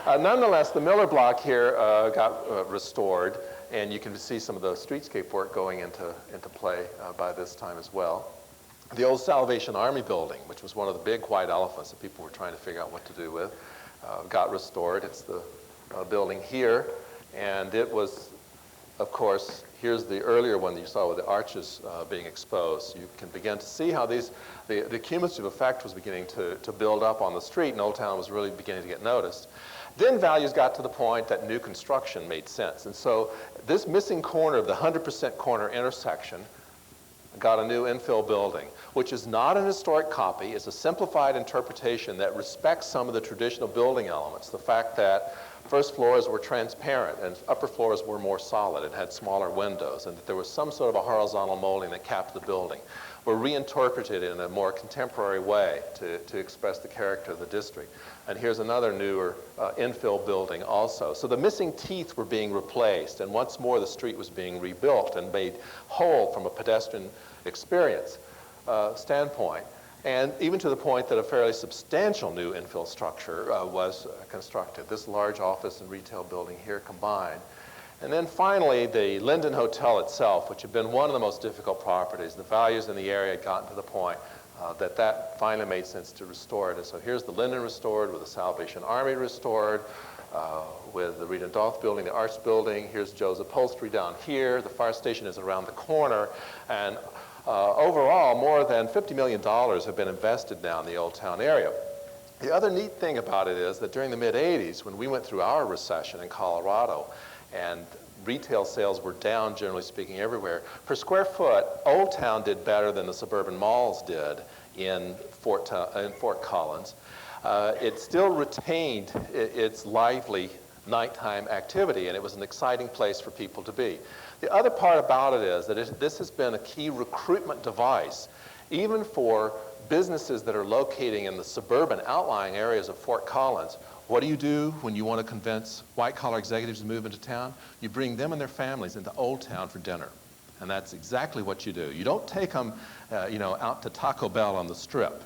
nonetheless, the Miller block here got restored, and you can see some of the streetscape work going into play by this time as well. The old Salvation Army building, which was one of the big white elephants that people were trying to figure out what to do with, got restored. It's the building here, and it was, of course, here's the earlier one that you saw with the arches being exposed. You can begin to see how the cumulative effect was beginning to build up on the street, and Old Town was really beginning to get noticed. Then values got to the point that new construction made sense. And so this missing corner of the 100% corner intersection got a new infill building, which is not an historic copy. It's a simplified interpretation that respects some of the traditional building elements. The fact that first floors were transparent and upper floors were more solid and had smaller windows, and that there was some sort of a horizontal molding that capped the building, were reinterpreted in a more contemporary way to express the character of the district. And here's another newer infill building also. So the missing teeth were being replaced, and once more the street was being rebuilt and made whole from a pedestrian experience standpoint. And even to the point that a fairly substantial new infill structure was constructed, this large office and retail building here combined. And then finally, the Linden Hotel itself, which had been one of the most difficult properties. The values in the area had gotten to the point that finally made sense to restore it. And so here's the Linden restored, with the Salvation Army restored, with the Regent Doth building, the Arts building. Here's Joe's Upholstery down here. The fire station is around the corner. And overall, more than $50 million have been invested now in the Old Town area. The other neat thing about it is that during the mid-'80s, when we went through our recession in Colorado, and retail sales were down, generally speaking, everywhere, per square foot, Old Town did better than the suburban malls did in Fort Collins. It still retained its lively nighttime activity, and it was an exciting place for people to be. The other part about it is that this has been a key recruitment device, even for businesses that are locating in the suburban outlying areas of Fort Collins. What do you do when you want to convince white-collar executives to move into town? You bring them and their families into Old Town for dinner. And that's exactly what you do. You don't take them out to Taco Bell on the Strip,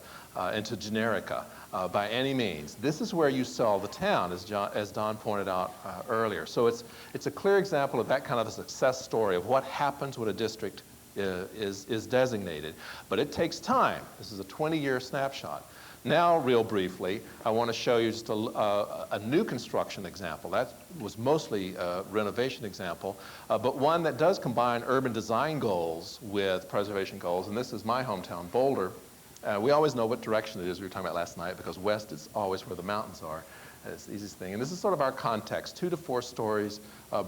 into Generica, by any means. This is where you sell the town, as Don pointed out earlier. So it's a clear example of that kind of a success story of what happens when a district is designated. But it takes time. This is a 20-year snapshot. Now, real briefly, I want to show you just a new construction example. That was mostly a renovation example, but one that does combine urban design goals with preservation goals, and this is my hometown, Boulder. We always know what direction it is, we were talking about last night, because west is always where the mountains are. It's the easiest thing. And this is sort of our context, 2 to 4 stories,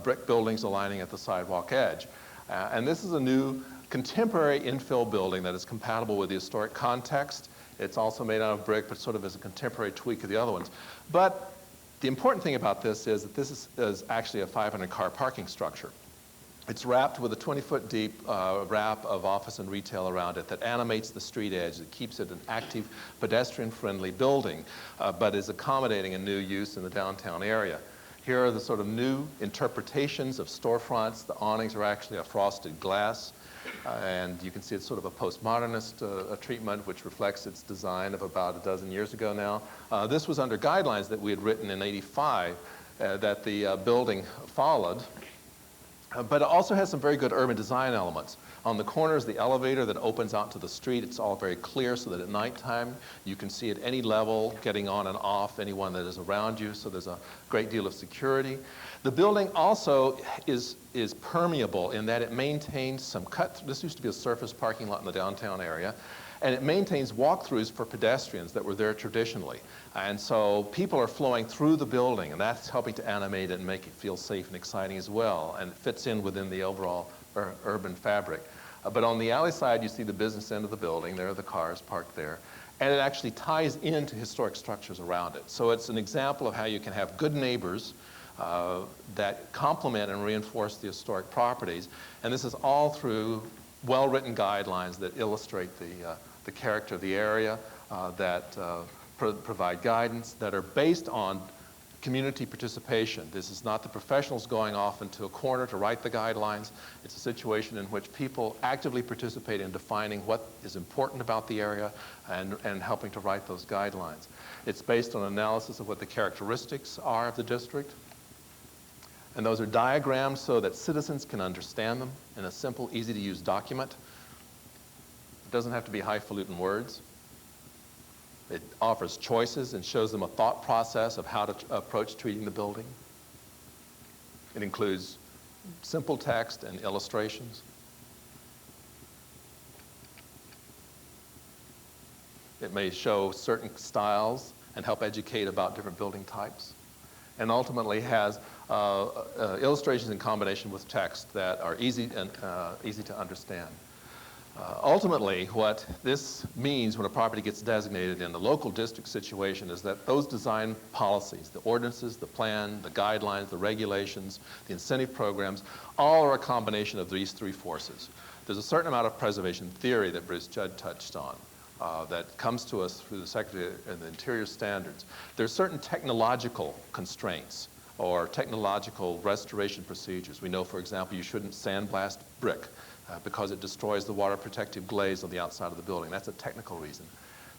brick buildings aligning at the sidewalk edge. And this is a new contemporary infill building that is compatible with the historic context. It's also made out of brick, but sort of as a contemporary tweak of the other ones. But the important thing about this is that this is actually a 500-car parking structure. It's wrapped with a 20-foot deep wrap of office and retail around it that animates the street edge, that keeps it an active, pedestrian-friendly building, but is accommodating a new use in the downtown area. Here are the sort of new interpretations of storefronts. The awnings are actually a frosted glass. And you can see it's sort of a postmodernist treatment, which reflects its design of about a dozen years ago now. This was under guidelines that we had written in '85 that the building followed. But it also has some very good urban design elements. On the corner is the elevator that opens out to the street. It's all very clear so that at nighttime you can see at any level getting on and off anyone that is around you, so there's a great deal of security. The building also is permeable in that it maintains some this used to be a surface parking lot in the downtown area, and it maintains walkthroughs for pedestrians that were there traditionally. And so people are flowing through the building, and that's helping to animate it and make it feel safe and exciting as well, and it fits in within the overall urban fabric. But on the alley side, you see the business end of the building. There are the cars parked there. And it actually ties into historic structures around it. So it's an example of how you can have good neighbors that complement and reinforce the historic properties. And this is all through well-written guidelines that illustrate the character of the area, that provide guidance, that are based on community participation. This is not the professionals going off into a corner to write the guidelines. It's a situation in which people actively participate in defining what is important about the area and helping to write those guidelines. It's based on analysis of what the characteristics are of the district. And those are diagrams so that citizens can understand them in a simple, easy-to-use document. doesn't have to be highfalutin words. It offers choices and shows them a thought process of how to approach treating the building. It includes simple text and illustrations. It may show certain styles and help educate about different building types. And ultimately has illustrations in combination with text that are easy to understand. Ultimately, what this means when a property gets designated in the local district situation is that those design policies, the ordinances, the plan, the guidelines, the regulations, the incentive programs, all are a combination of these three forces. There's a certain amount of preservation theory that Bruce Judd touched on that comes to us through the Secretary of the Interior standards. There's certain technological constraints or technological restoration procedures. We know, for example, you shouldn't sandblast brick because it destroys the water protective glaze on the outside of the building. That's a technical reason.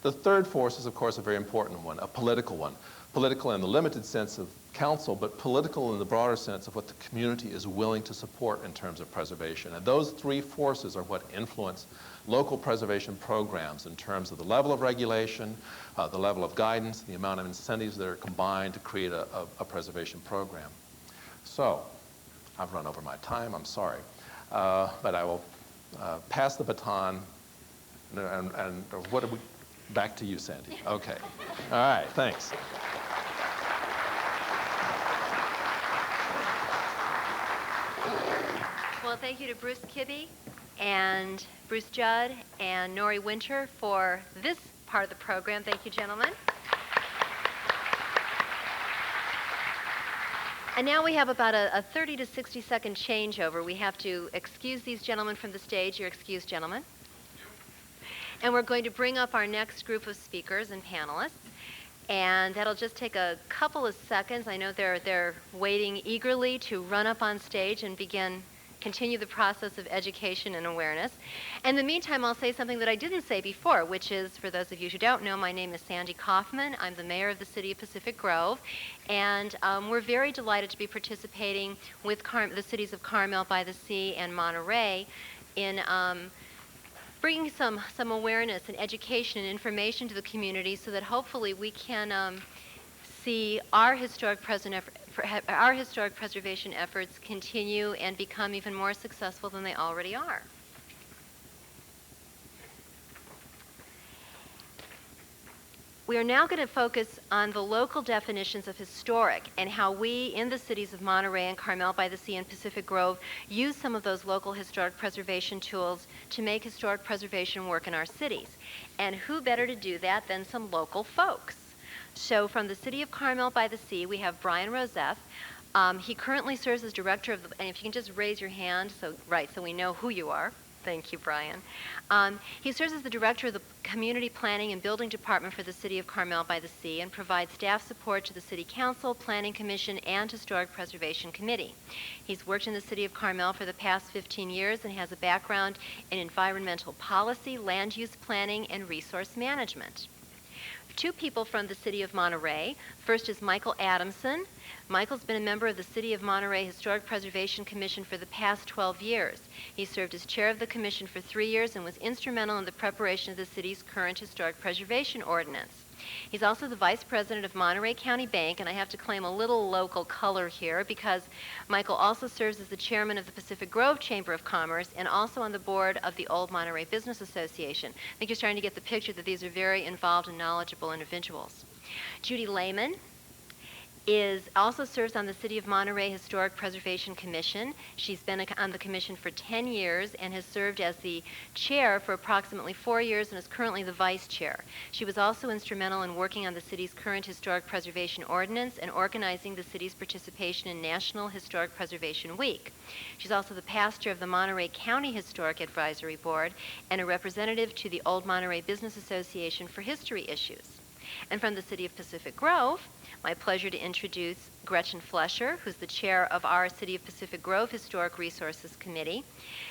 The third force is, of course, a very important one, a political one. Political in the limited sense of council, but political in the broader sense of what the community is willing to support in terms of preservation. And those three forces are what influence local preservation programs in terms of the level of regulation, the level of guidance, the amount of incentives that are combined to create a preservation program. So, I've run over my time, I'm sorry. But I will pass the baton, and what do we, back to you, Sandy. Okay. All right, thanks. Well, thank you to Bruce Kibbe and Bruce Judd and Nori Winter for this part of the program. Thank you, gentlemen. And now we have about a 30 to 60 second changeover. We have to excuse these gentlemen from the stage. You're excused, gentlemen. And we're going to bring up our next group of speakers and panelists. And that'll just take a couple of seconds. I know they're waiting eagerly to run up on stage and continue the process of education and awareness. In the meantime, I'll say something that I didn't say before, which is, for those of you who don't know, my name is Sandy Kaufman. I'm the mayor of the city of Pacific Grove, and we're very delighted to be participating with the cities of Carmel by the Sea and Monterey in bringing some awareness and education and information to the community so that hopefully we can see our historic preservation efforts continue and become even more successful than they already are. We are now going to focus on the local definitions of historic and how we in the cities of Monterey and Carmel by the Sea and Pacific Grove use some of those local historic preservation tools to make historic preservation work in our cities. And who better to do that than some local folks? So from the city of Carmel by the Sea, we have Brian Roseth. He currently serves as director of and if you can just raise your hand, so we know who you are. Thank you, Brian. He serves as the director of the Community Planning and Building Department for the City of Carmel by the Sea and provides staff support to the City Council, Planning Commission, and Historic Preservation Committee. He's worked in the City of Carmel for the past 15 years and has a background in environmental policy, land use planning, and resource management. Two people from the City of Monterey. First is Michael Adamson. Michael's been a member of the City of Monterey Historic Preservation Commission for the past 12 years. He served as chair of the commission for 3 years and was instrumental in the preparation of the city's current historic preservation ordinance. He's also the vice president of Monterey County Bank, and I have to claim a little local color here because Michael also serves as the chairman of the Pacific Grove Chamber of Commerce and also on the board of the Old Monterey Business Association. I think you're starting to get the picture that these are very involved and knowledgeable individuals. Judy Lehman also serves on the City of Monterey Historic Preservation Commission. She's been on the commission for 10 years and has served as the chair for approximately 4 years and is currently the vice chair. She was also instrumental in working on the city's current historic preservation ordinance and organizing the city's participation in National Historic Preservation Week. She's also the past chair of the Monterey County Historic Advisory Board and a representative to the Old Monterey Business Association for history issues. And from the City of Pacific Grove, my pleasure to introduce Gretchen Flesher, who's the chair of our City of Pacific Grove Historic Resources Committee.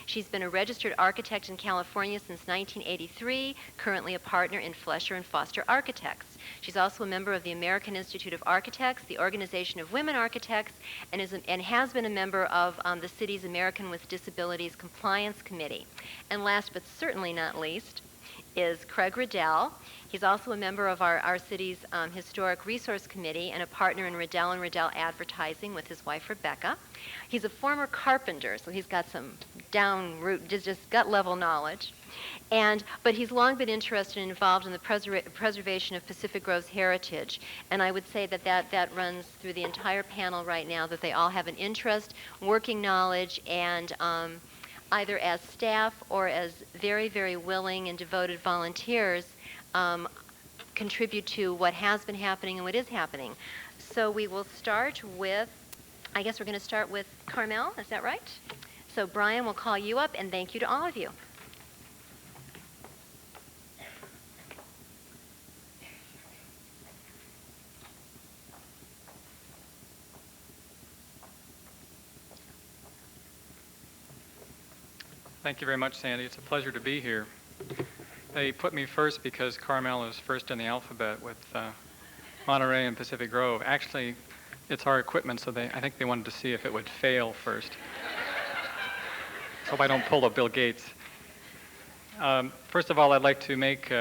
She's been a registered architect in California since 1983, currently a partner in Flesher and Foster Architects. She's also a member of the American Institute of Architects, the Organization of Women Architects, and has been a member of the city's American with Disabilities Compliance Committee. And last but certainly not least, is Craig Riddell. He's also a member of our city's Historic Resource Committee and a partner in Riddell and Riddell Advertising with his wife Rebecca. He's a former carpenter, so he's got some down root, just gut level knowledge. But he's long been interested and involved in the preservation of Pacific Grove's heritage. And I would say that runs through the entire panel right now, that they all have an interest, working knowledge, and either as staff or as very, very willing and devoted volunteers contribute to what has been happening and what is happening. So we will start with, I guess we're going to start with Carmel, is that right? So Brian will call you up, and thank you to all of you. Thank you very much, Sandy. It's a pleasure to be here. They put me first because Carmel is first in the alphabet with Monterey and Pacific Grove. Actually, it's our equipment, so I think they wanted to see if it would fail first. Hope I don't pull a Bill Gates. First of all, I'd like to make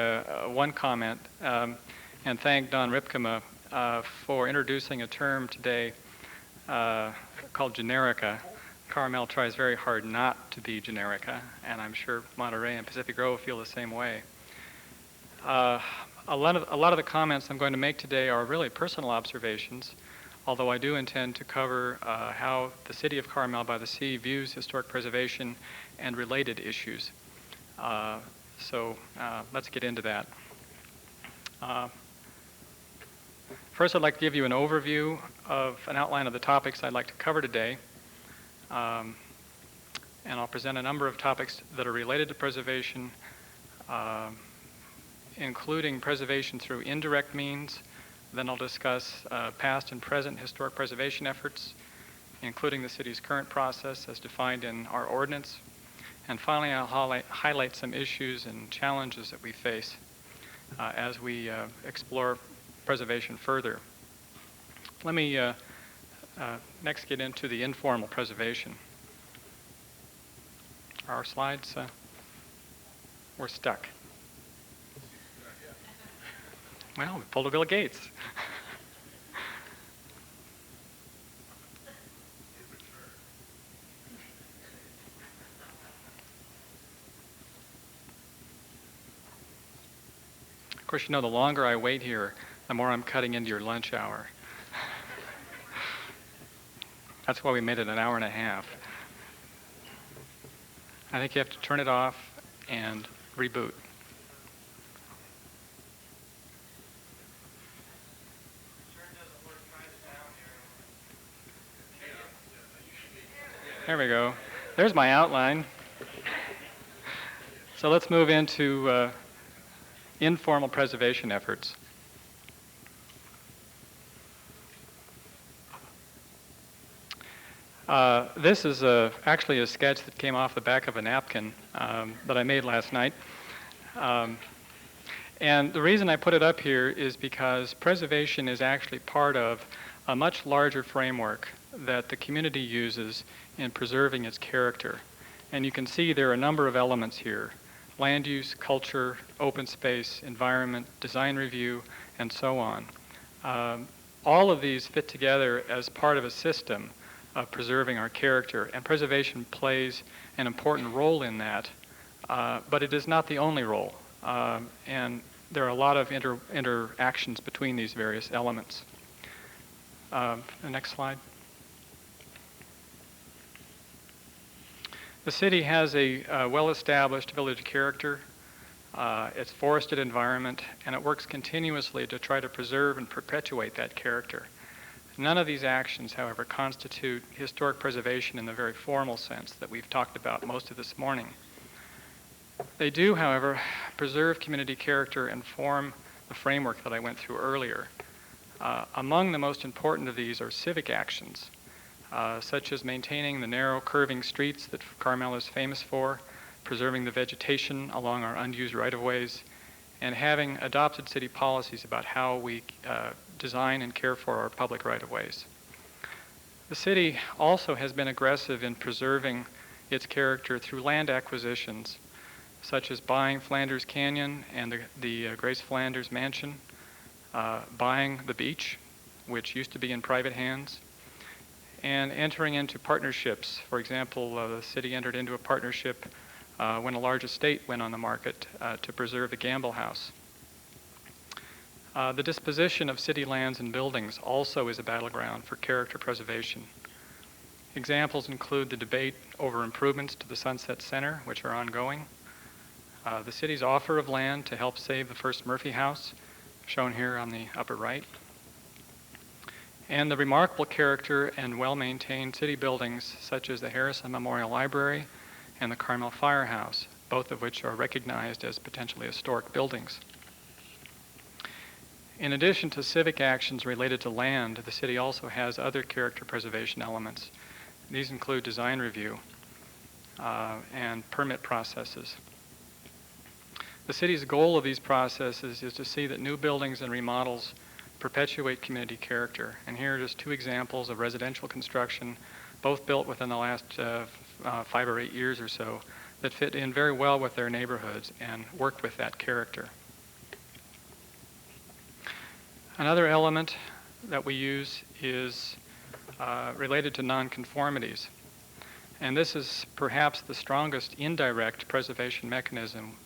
one comment and thank Don Ripkema for introducing a term today called generica. Carmel tries very hard not to be generica, and I'm sure Monterey and Pacific Grove feel the same way. A lot of the comments I'm going to make today are really personal observations, although I do intend to cover how the city of Carmel by the Sea views historic preservation and related issues. So let's get into that. First, I'd like to give you an overview of an outline of the topics I'd like to cover today. And I'll present a number of topics that are related to preservation, including preservation through indirect means. Then I'll discuss past and present historic preservation efforts, including the city's current process as defined in our ordinance. And finally, I'll highlight some issues and challenges that we face as we explore preservation further. Let me next get into the informal preservation. Our slides, we're stuck. Well, we pulled a Bill Gates. Of course, you know, the longer I wait here, the more I'm cutting into your lunch hour. That's why we made it an hour and a half. I think you have to turn it off and reboot. There we go. There's my outline. So let's move into informal preservation efforts. This is actually a sketch that came off the back of a napkin that I made last night. And the reason I put it up here is because preservation is actually part of a much larger framework that the community uses in preserving its character. And you can see there are a number of elements here: land use, culture, open space, environment, design review, and so on. All of these fit together as part of a system of preserving our character, and preservation plays an important role in that, but it is not the only role, and there are a lot of interactions between these various elements. The next slide. The city has a well-established village character, its forested environment, and it works continuously to try to preserve and perpetuate that character. None of these actions, however, constitute historic preservation in the very formal sense that we've talked about most of this morning. They do, however, preserve community character and form the framework that I went through earlier. Among the most important of these are civic actions, such as maintaining the narrow curving streets that Carmel is famous for, preserving the vegetation along our unused right-of-ways, and having adopted city policies about how we design and care for our public right-of-ways. The city also has been aggressive in preserving its character through land acquisitions such as buying Flanders Canyon and the Grace Flanders Mansion, buying the beach, which used to be in private hands, and entering into partnerships. For example, the city entered into a partnership when a large estate went on the market to preserve the Gamble House. The disposition of city lands and buildings also is a battleground for character preservation. Examples include the debate over improvements to the Sunset Center, which are ongoing, the city's offer of land to help save the first Murphy House, shown here on the upper right, and the remarkable character and well-maintained city buildings such as the Harrison Memorial Library and the Carmel Firehouse, both of which are recognized as potentially historic buildings. In addition to civic actions related to land, the city also has other character preservation elements. These include design review and permit processes. The city's goal of these processes is to see that new buildings and remodels perpetuate community character. And here are just two examples of residential construction, both built within the last 5 or 8 years or so, that fit in very well with their neighborhoods and work with that character. Another element that we use is related to nonconformities. And this is perhaps the strongest indirect preservation mechanism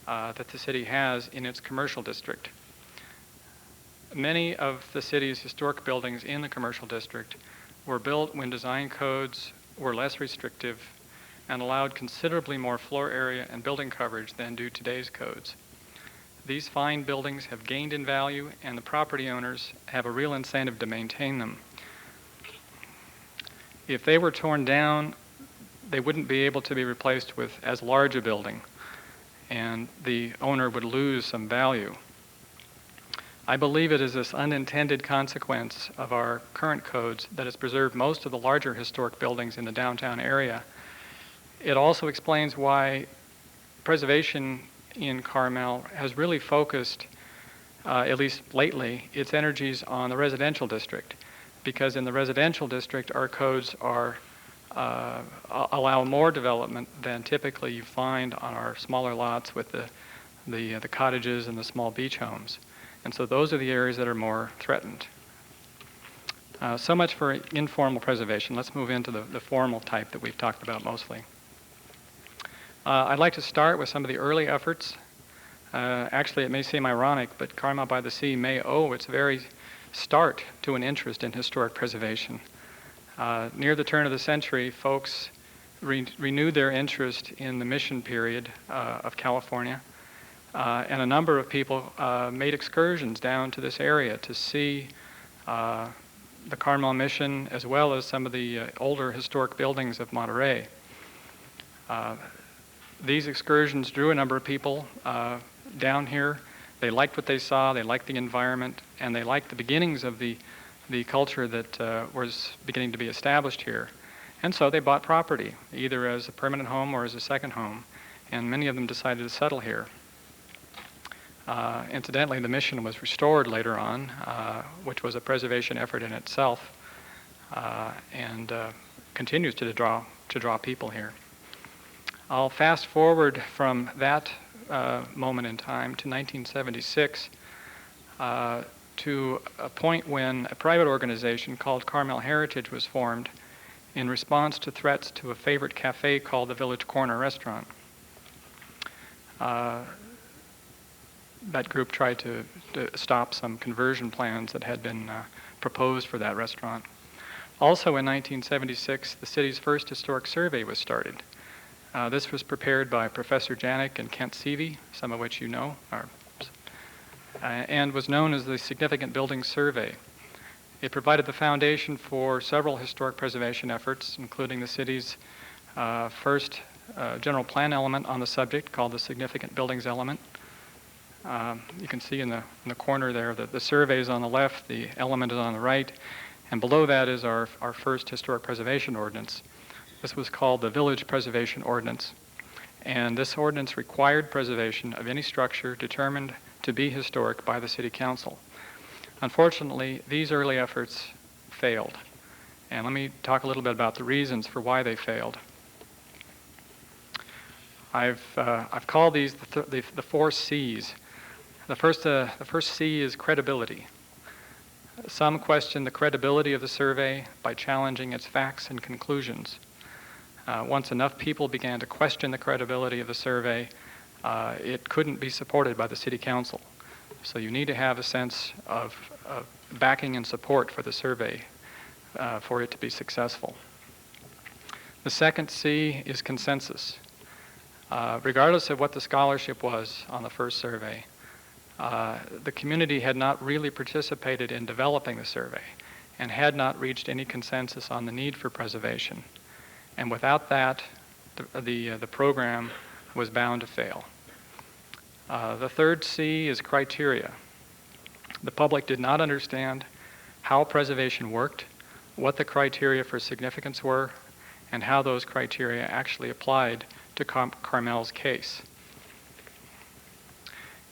that the city has in its commercial district. Many of the city's historic buildings in the commercial district were built when design codes were less restrictive and allowed considerably more floor area and building coverage than do today's codes. These fine buildings have gained in value, and the property owners have a real incentive to maintain them. If they were torn down, they wouldn't be able to be replaced with as large a building, and the owner would lose some value. I believe it is this unintended consequence of our current codes that has preserved most of the larger historic buildings in the downtown area. It also explains why preservation in Carmel has really focused, at least lately, its energies on the residential district, because in the residential district our codes are allow more development than typically you find on our smaller lots with the cottages and the small beach homes. And so those are the areas that are more threatened. So much for informal preservation. Let's move into the formal type that we've talked about mostly. I'd like to start with some of the early efforts. Actually, it may seem ironic, but Carmel by the Sea may owe its very start to an interest in historic preservation. Near the turn of the century, folks renewed their interest in the mission period of California, and a number of people made excursions down to this area to see the Carmel mission as well as some of the older historic buildings of Monterey. These excursions drew a number of people down here. They liked what they saw, they liked the environment, and they liked the beginnings of the culture that was beginning to be established here. And so they bought property, either as a permanent home or as a second home, and many of them decided to settle here. Incidentally, the mission was restored later on, which was a preservation effort in itself, and continues to draw people here. I'll fast forward from that moment in time to 1976 to a point when a private organization called Carmel Heritage was formed in response to threats to a favorite cafe called the Village Corner Restaurant. That group tried to stop some conversion plans that had been proposed for that restaurant. Also in 1976, the city's first historic survey was started. This was prepared by Professor Janik and Kent Seavey, some of which you know, and was known as the Significant Buildings Survey. It provided the foundation for several historic preservation efforts, including the city's first general plan element on the subject called the Significant Buildings Element. You can see in the corner there that the survey is on the left, the element is on the right, and below that is our first historic preservation ordinance. This was called the Village Preservation Ordinance, and this ordinance required preservation of any structure determined to be historic by the City Council. Unfortunately, these early efforts failed, and let me talk a little bit about the reasons for why they failed. I've called these the 4 C's. The first C is credibility. Some question the credibility of the survey by challenging its facts and conclusions. Once enough people began to question the credibility of the survey, it couldn't be supported by the City Council. So you need to have a sense of backing and support for the survey for it to be successful. The second C is consensus. Regardless of what the scholarship was on the first survey, the community had not really participated in developing the survey and had not reached any consensus on the need for preservation. And without that, the program was bound to fail. The third C is criteria. The public did not understand how preservation worked, what the criteria for significance were, and how those criteria actually applied to Carmel's case.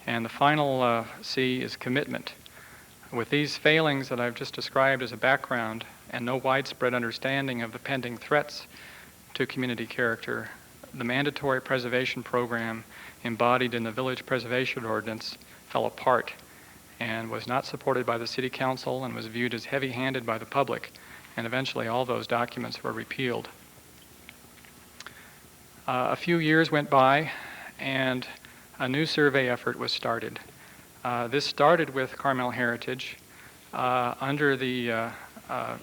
And the final C is commitment. With these failings that I've just described as a background and no widespread understanding of the pending threats to community character, the mandatory preservation program embodied in the Village Preservation Ordinance fell apart and was not supported by the City Council and was viewed as heavy-handed by the public, and eventually all those documents were repealed. A few years went by and a new survey effort was started. This started with Carmel Heritage under the, it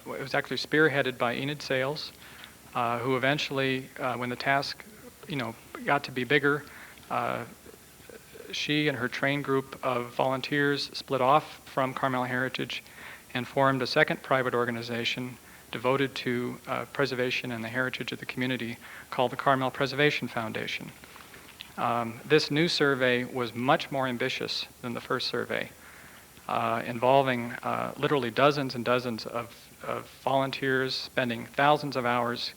was actually spearheaded by Enid Sales, who eventually, when the task, got to be bigger, she and her trained group of volunteers split off from Carmel Heritage and formed a second private organization devoted to preservation and the heritage of the community called the Carmel Preservation Foundation. This new survey was much more ambitious than the first survey, involving literally dozens and dozens of volunteers spending thousands of hours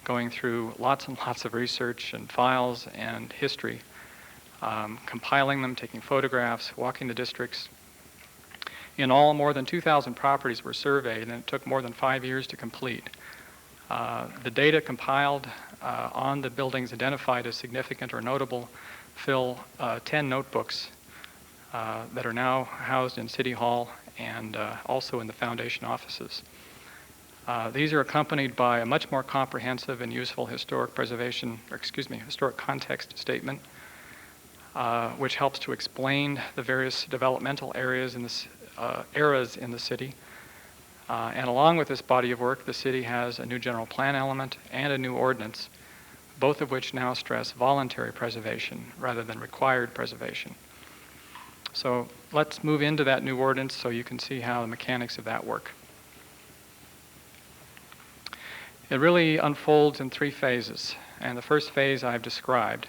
going through lots and lots of research and files and history, compiling them, taking photographs, walking the districts. In all, more than 2,000 properties were surveyed, and it took more than 5 years to complete. The data compiled on the buildings identified as significant or notable fill 10 notebooks that are now housed in City Hall and also in the foundation offices. These are accompanied by a much more comprehensive and useful historic context statement, which helps to explain the various developmental areas in this eras in the city. And along with this body of work, the city has a new general plan element and a new ordinance, both of which now stress voluntary preservation rather than required preservation. So let's move into that new ordinance so you can see how the mechanics of that work. It really unfolds in 3 phases, and the first phase I've described.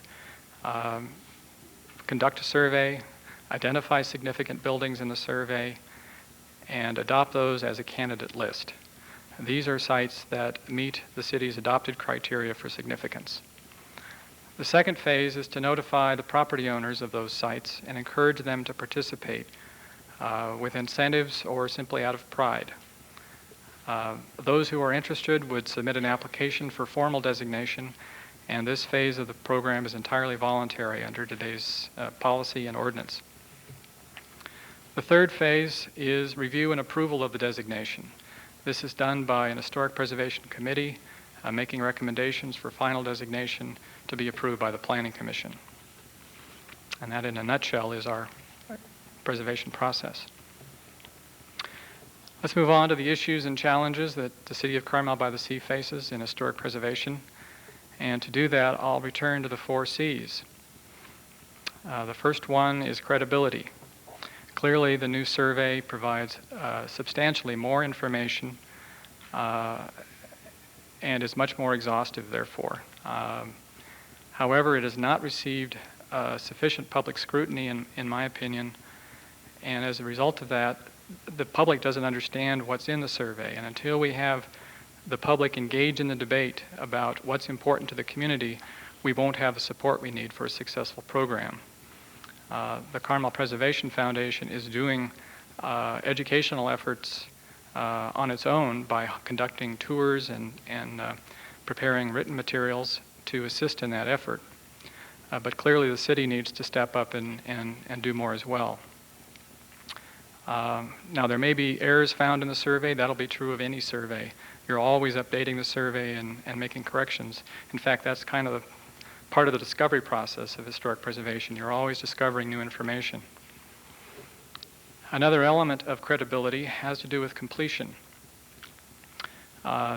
Conduct a survey, identify significant buildings in the survey, and adopt those as a candidate list. These are sites that meet the city's adopted criteria for significance. The second phase is to notify the property owners of those sites and encourage them to participate with incentives or simply out of pride. Those who are interested would submit an application for formal designation, and this phase of the program is entirely voluntary under today's policy and ordinance. The third phase is review and approval of the designation. This is done by an Historic Preservation Committee making recommendations for final designation to be approved by the Planning Commission. And that, in a nutshell, is our preservation process. Let's move on to the issues and challenges that the City of Carmel by the Sea faces in historic preservation. And to do that, I'll return to the 4 C's. The first one is credibility. Clearly, the new survey provides substantially more information and is much more exhaustive, therefore. However, it has not received sufficient public scrutiny, in my opinion, and as a result of that, the public doesn't understand what's in the survey. And until we have the public engage in the debate about what's important to the community, we won't have the support we need for a successful program. The Carmel Preservation Foundation is doing educational efforts on its own by conducting tours and preparing written materials to assist in that effort. But clearly the city needs to step up and do more as well. Now there may be errors found in the survey. That'll be true of any survey. You're always updating the survey and making corrections. In fact, that's kind of part of the discovery process of historic preservation. You're always discovering new information. Another element of credibility has to do with completion.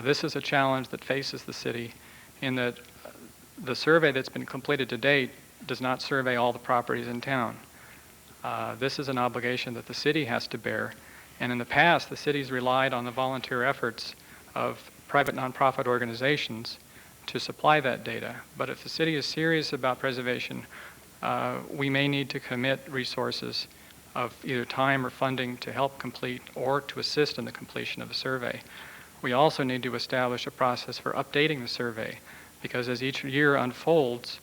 This is a challenge that faces the city in that the survey that's been completed to date does not survey all the properties in town. This is an obligation that the city has to bear, and in the past the city's relied on the volunteer efforts of private nonprofit organizations to supply that data. But if the city is serious about preservation, we may need to commit resources of either time or funding to help complete or to assist in the completion of the survey. We also need to establish a process for updating the survey, because as each year unfolds,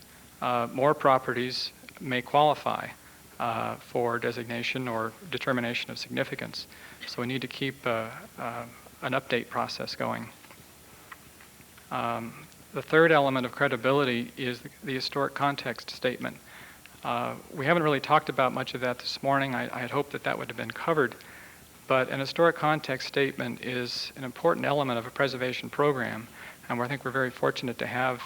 more properties may qualify for designation or determination of significance. So we need to keep an update process going. The third element of credibility is the historic context statement. We haven't really talked about much of that this morning. I had hoped that would have been covered. But an historic context statement is an important element of a preservation program, and I think we're very fortunate to have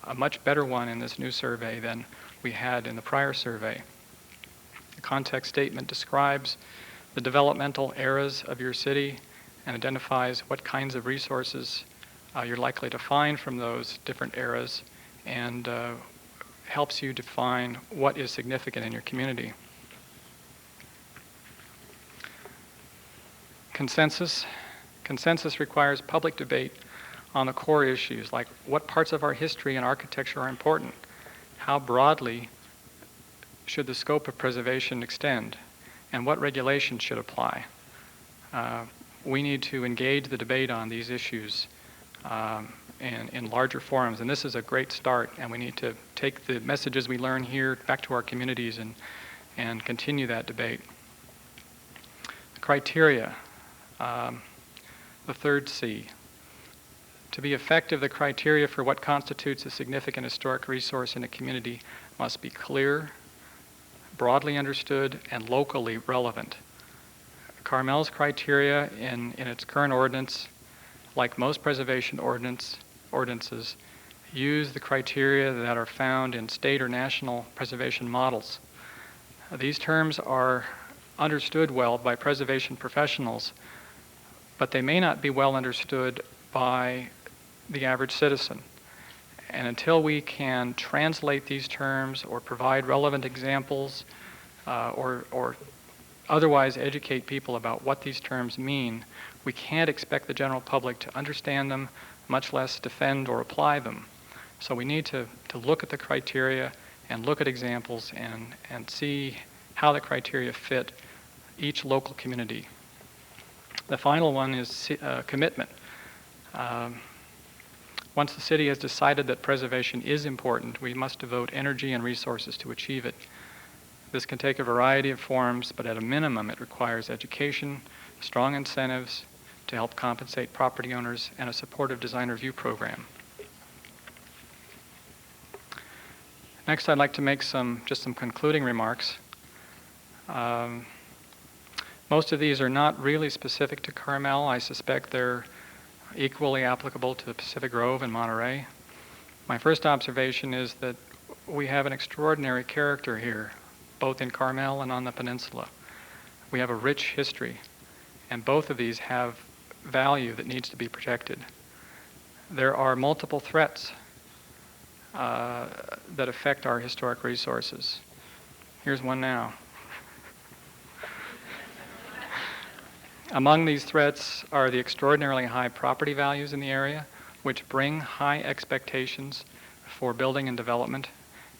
a much better one in this new survey than we had in the prior survey. The context statement describes the developmental eras of your city and identifies what kinds of resources you're likely to find from those different eras, and helps you define what is significant in your community. Consensus. Consensus requires public debate on the core issues, like what parts of our history and architecture are important, how broadly should the scope of preservation extend, and what regulations should apply. We need to engage the debate on these issues in larger forums, and this is a great start, and we need to take the messages we learn here back to our communities and continue that debate. Criteria, the third C. To be effective, the criteria for what constitutes a significant historic resource in a community must be clear, broadly understood, and locally relevant. Carmel's criteria in its current ordinance, like most preservation ordinances, use the criteria that are found in state or national preservation models. These terms are understood well by preservation professionals, but they may not be well understood by the average citizen. And until we can translate these terms or provide relevant examples or otherwise educate people about what these terms mean, we can't expect the general public to understand them, much less defend or apply them. So we need to look at the criteria and look at examples and see how the criteria fit each local community. The final one is commitment. Once the city has decided that preservation is important, we must devote energy and resources to achieve it. This can take a variety of forms, but at a minimum it requires education, strong incentives to help compensate property owners, and a supportive design review program. Next, I'd like to make just some concluding remarks. Most of these are not really specific to Carmel. I suspect they're equally applicable to Pacific Grove and Monterey. My first observation is that we have an extraordinary character here, both in Carmel and on the peninsula. We have a rich history, and both of these have value that needs to be protected. There are multiple threats that affect our historic resources. Here's one now. Among these threats are the extraordinarily high property values in the area, which bring high expectations for building and development,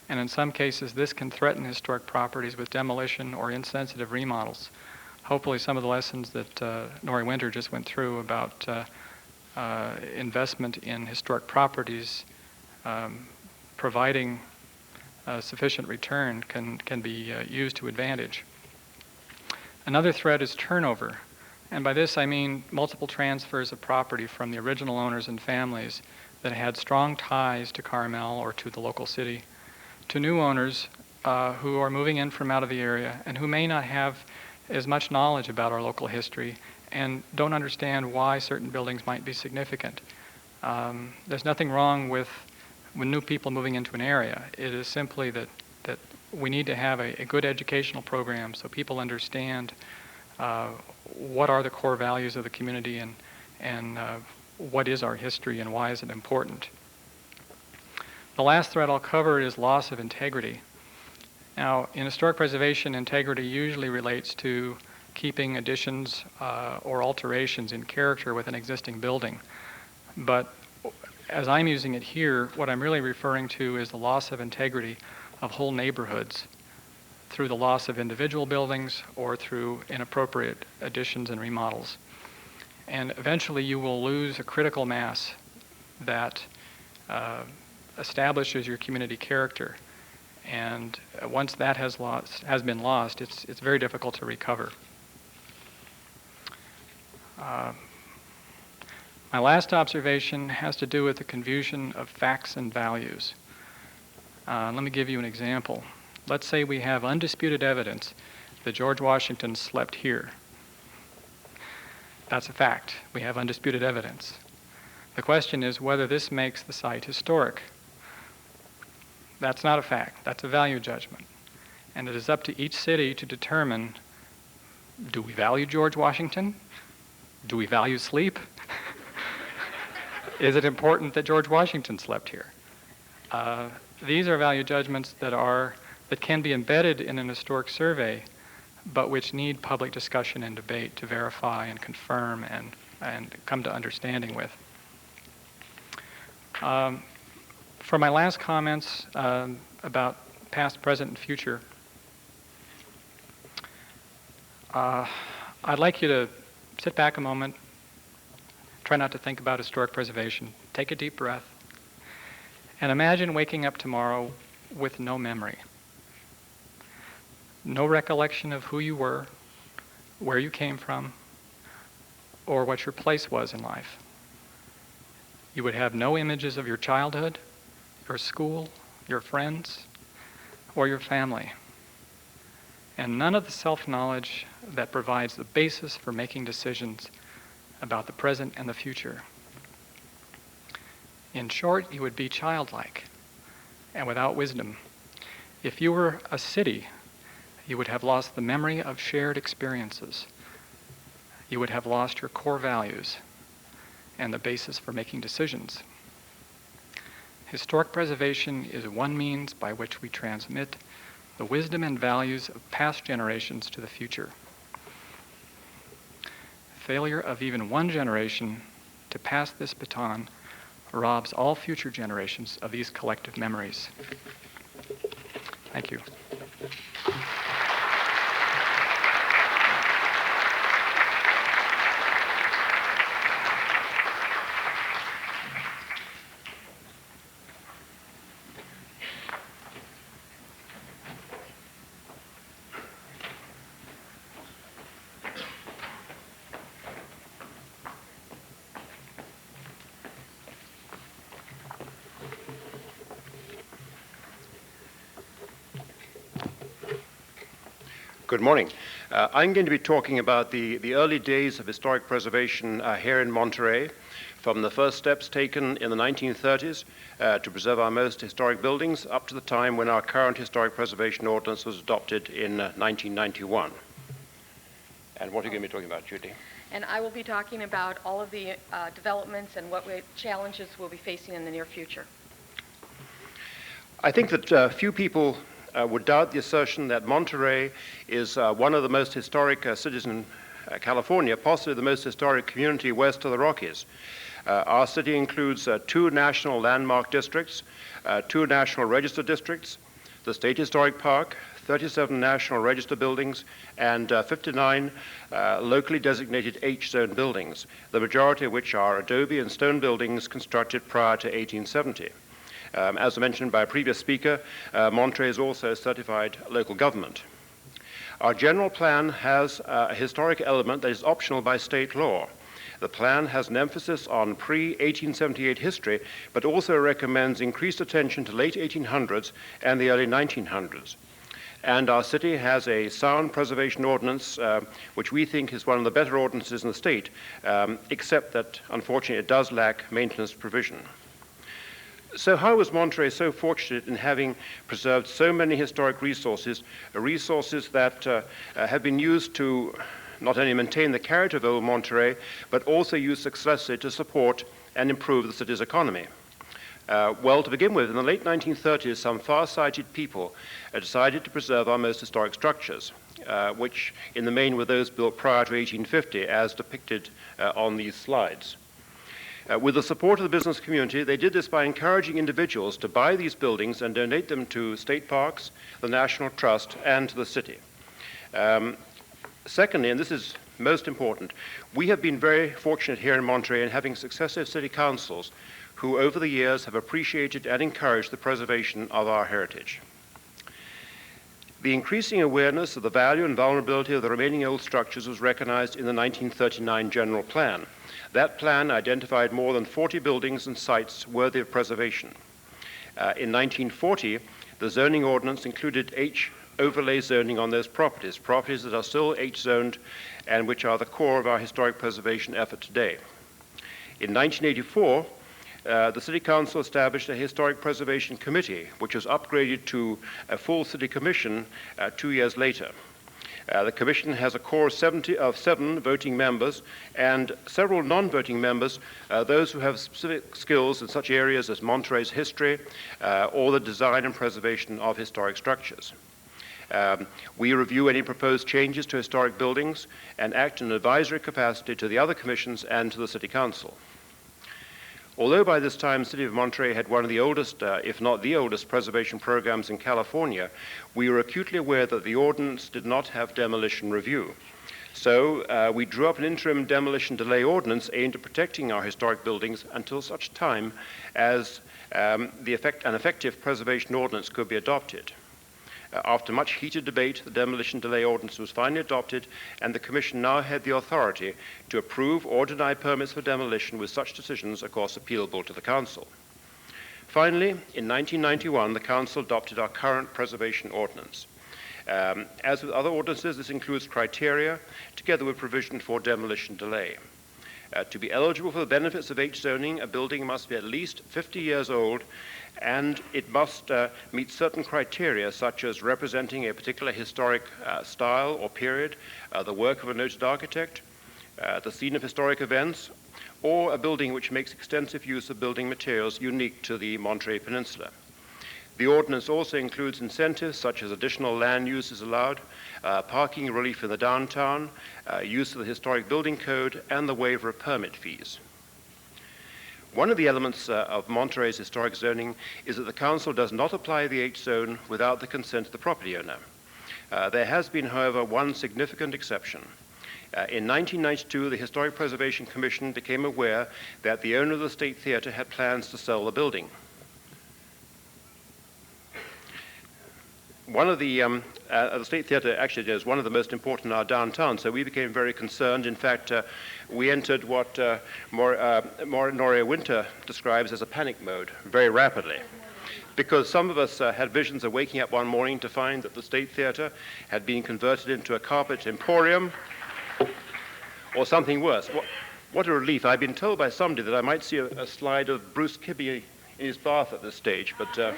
and in some cases this can threaten historic properties with demolition or insensitive remodels. Hopefully some of the lessons that Nori Winter just went through about investment in historic properties providing sufficient return can be used to advantage. Another threat is turnover. And by this I mean multiple transfers of property from the original owners and families that had strong ties to Carmel or to the local city to new owners who are moving in from out of the area and who may not have as much knowledge about our local history and don't understand why certain buildings might be significant. There's nothing wrong with new people moving into an area. It is simply that we need to have a good educational program so people understand what are the core values of the community and what is our history and why is it important. The last thread I'll cover is loss of integrity. Now, in historic preservation, integrity usually relates to keeping additions or alterations in character with an existing building. But as I'm using it here, what I'm really referring to is the loss of integrity of whole neighborhoods through the loss of individual buildings or through inappropriate additions and remodels. And eventually you will lose a critical mass that establishes your community character. And once that has been lost, it's very difficult to recover. My last observation has to do with the confusion of facts and values. Let me give you an example. Let's say we have undisputed evidence that George Washington slept here. That's a fact. We have undisputed evidence. The question is whether this makes the site historic. That's not a fact. That's a value judgment. And it is up to each city to determine, do we value George Washington? Do we value sleep? Is it important that George Washington slept here? These are value judgments that can be embedded in an historic survey, but which need public discussion and debate to verify and confirm and come to understanding with. For my last comments about past, present, and future, I'd like you to sit back a moment, try not to think about historic preservation, take a deep breath, and imagine waking up tomorrow with no memory. No recollection of who you were, where you came from, or what your place was in life. You would have no images of your childhood, your school, your friends, or your family, and none of the self-knowledge that provides the basis for making decisions about the present and the future. In short, you would be childlike and without wisdom. If you were a city, you would have lost the memory of shared experiences. You would have lost your core values and the basis for making decisions. Historic preservation is one means by which we transmit the wisdom and values of past generations to the future. Failure of even one generation to pass this baton robs all future generations of these collective memories. Thank you. Good morning. I'm going to be talking about the early days of historic preservation here in Monterey, from the first steps taken in the 1930s to preserve our most historic buildings up to the time when our current historic preservation ordinance was adopted in 1991. And what are you going to be talking about, Judy? And I will be talking about all of the developments and what challenges we'll be facing in the near future. I think that few people would doubt the assertion that Monterey is one of the most historic cities in California, possibly the most historic community west of the Rockies. Our city includes 2 national landmark districts, 2 national register districts, the State Historic Park, 37 national register buildings, and 59 locally designated H-zone buildings, the majority of which are adobe and stone buildings constructed prior to 1870. As mentioned by a previous speaker, Monterey is also a certified local government. Our general plan has a historic element that is optional by state law. The plan has an emphasis on pre-1878 history, but also recommends increased attention to late 1800s and the early 1900s. And our city has a sound preservation ordinance, which we think is one of the better ordinances in the state, except that, unfortunately, it does lack maintenance provision. So how was Monterey so fortunate in having preserved so many historic resources that have been used to not only maintain the character of old Monterey, but also used successfully to support and improve the city's economy? Well, to begin with, in the late 1930s, some far-sighted people decided to preserve our most historic structures, which in the main were those built prior to 1850, as depicted on these slides. With the support of the business community, they did this by encouraging individuals to buy these buildings and donate them to state parks, the National Trust, and to the city. Secondly, and this is most important, we have been very fortunate here in Monterey in having successive city councils who over the years have appreciated and encouraged the preservation of our heritage. The increasing awareness of the value and vulnerability of the remaining old structures was recognized in the 1939 General Plan. That plan identified more than 40 buildings and sites worthy of preservation. In 1940, the zoning ordinance included H overlay zoning on those properties that are still H-zoned and which are the core of our historic preservation effort today. In 1984, the City Council established a Historic Preservation Committee, which was upgraded to a full City Commission 2 years later. The Commission has a core of 7 voting members and several non-voting members, those who have specific skills in such areas as Monterey's history or the design and preservation of historic structures. We review any proposed changes to historic buildings and act in an advisory capacity to the other commissions and to the City Council. Although by this time the City of Monterey had one of the oldest, if not the oldest, preservation programs in California, we were acutely aware that the ordinance did not have demolition review. So we drew up an interim demolition delay ordinance aimed at protecting our historic buildings until such time as an effective preservation ordinance could be adopted. After much heated debate, the demolition delay ordinance was finally adopted, and the Commission now had the authority to approve or deny permits for demolition, with such decisions, of course, appealable to the Council. Finally, in 1991, the Council adopted our current preservation ordinance. As with other ordinances, this includes criteria, together with provision for demolition delay. To be eligible for the benefits of H-zoning, a building must be at least 50 years old, and it must meet certain criteria, such as representing a particular historic style or period, the work of a noted architect, the scene of historic events, or a building which makes extensive use of building materials unique to the Monterey Peninsula. The ordinance also includes incentives such as additional land use is allowed, parking relief in the downtown, use of the historic building code, and the waiver of permit fees. One of the elements of Monterey's historic zoning is that the Council does not apply the H-zone without the consent of the property owner. There has been, however, one significant exception. In 1992, the Historic Preservation Commission became aware that the owner of the State Theater had plans to sell the building. One of the State Theater actually is one of the most important in our downtown, so we became very concerned. In fact, we entered what Noria Winter describes as a panic mode very rapidly, because some of us had visions of waking up one morning to find that the State Theater had been converted into a carpet emporium or something worse. What a relief. I've been told by somebody that I might see a slide of Bruce Kibbe in his bath at this stage, but yeah.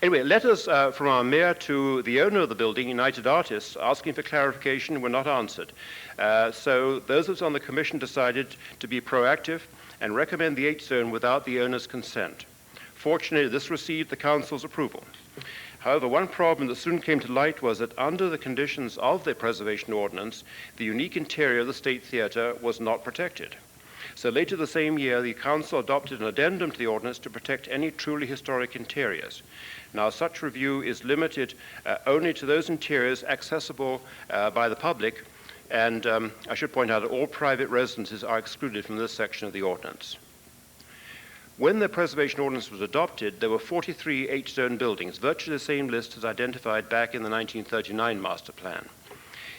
Anyway, letters from our mayor to the owner of the building, United Artists, asking for clarification were not answered. So those of us on the commission decided to be proactive and recommend the H-zone without the owner's consent. Fortunately, this received the council's approval. However, one problem that soon came to light was that under the conditions of the preservation ordinance, the unique interior of the State Theater was not protected. So later the same year, the council adopted an addendum to the ordinance to protect any truly historic interiors. Now, such review is limited only to those interiors accessible by the public, and I should point out that all private residences are excluded from this section of the ordinance. When the preservation ordinance was adopted, there were 43 H-zone buildings, virtually the same list as identified back in the 1939 master plan.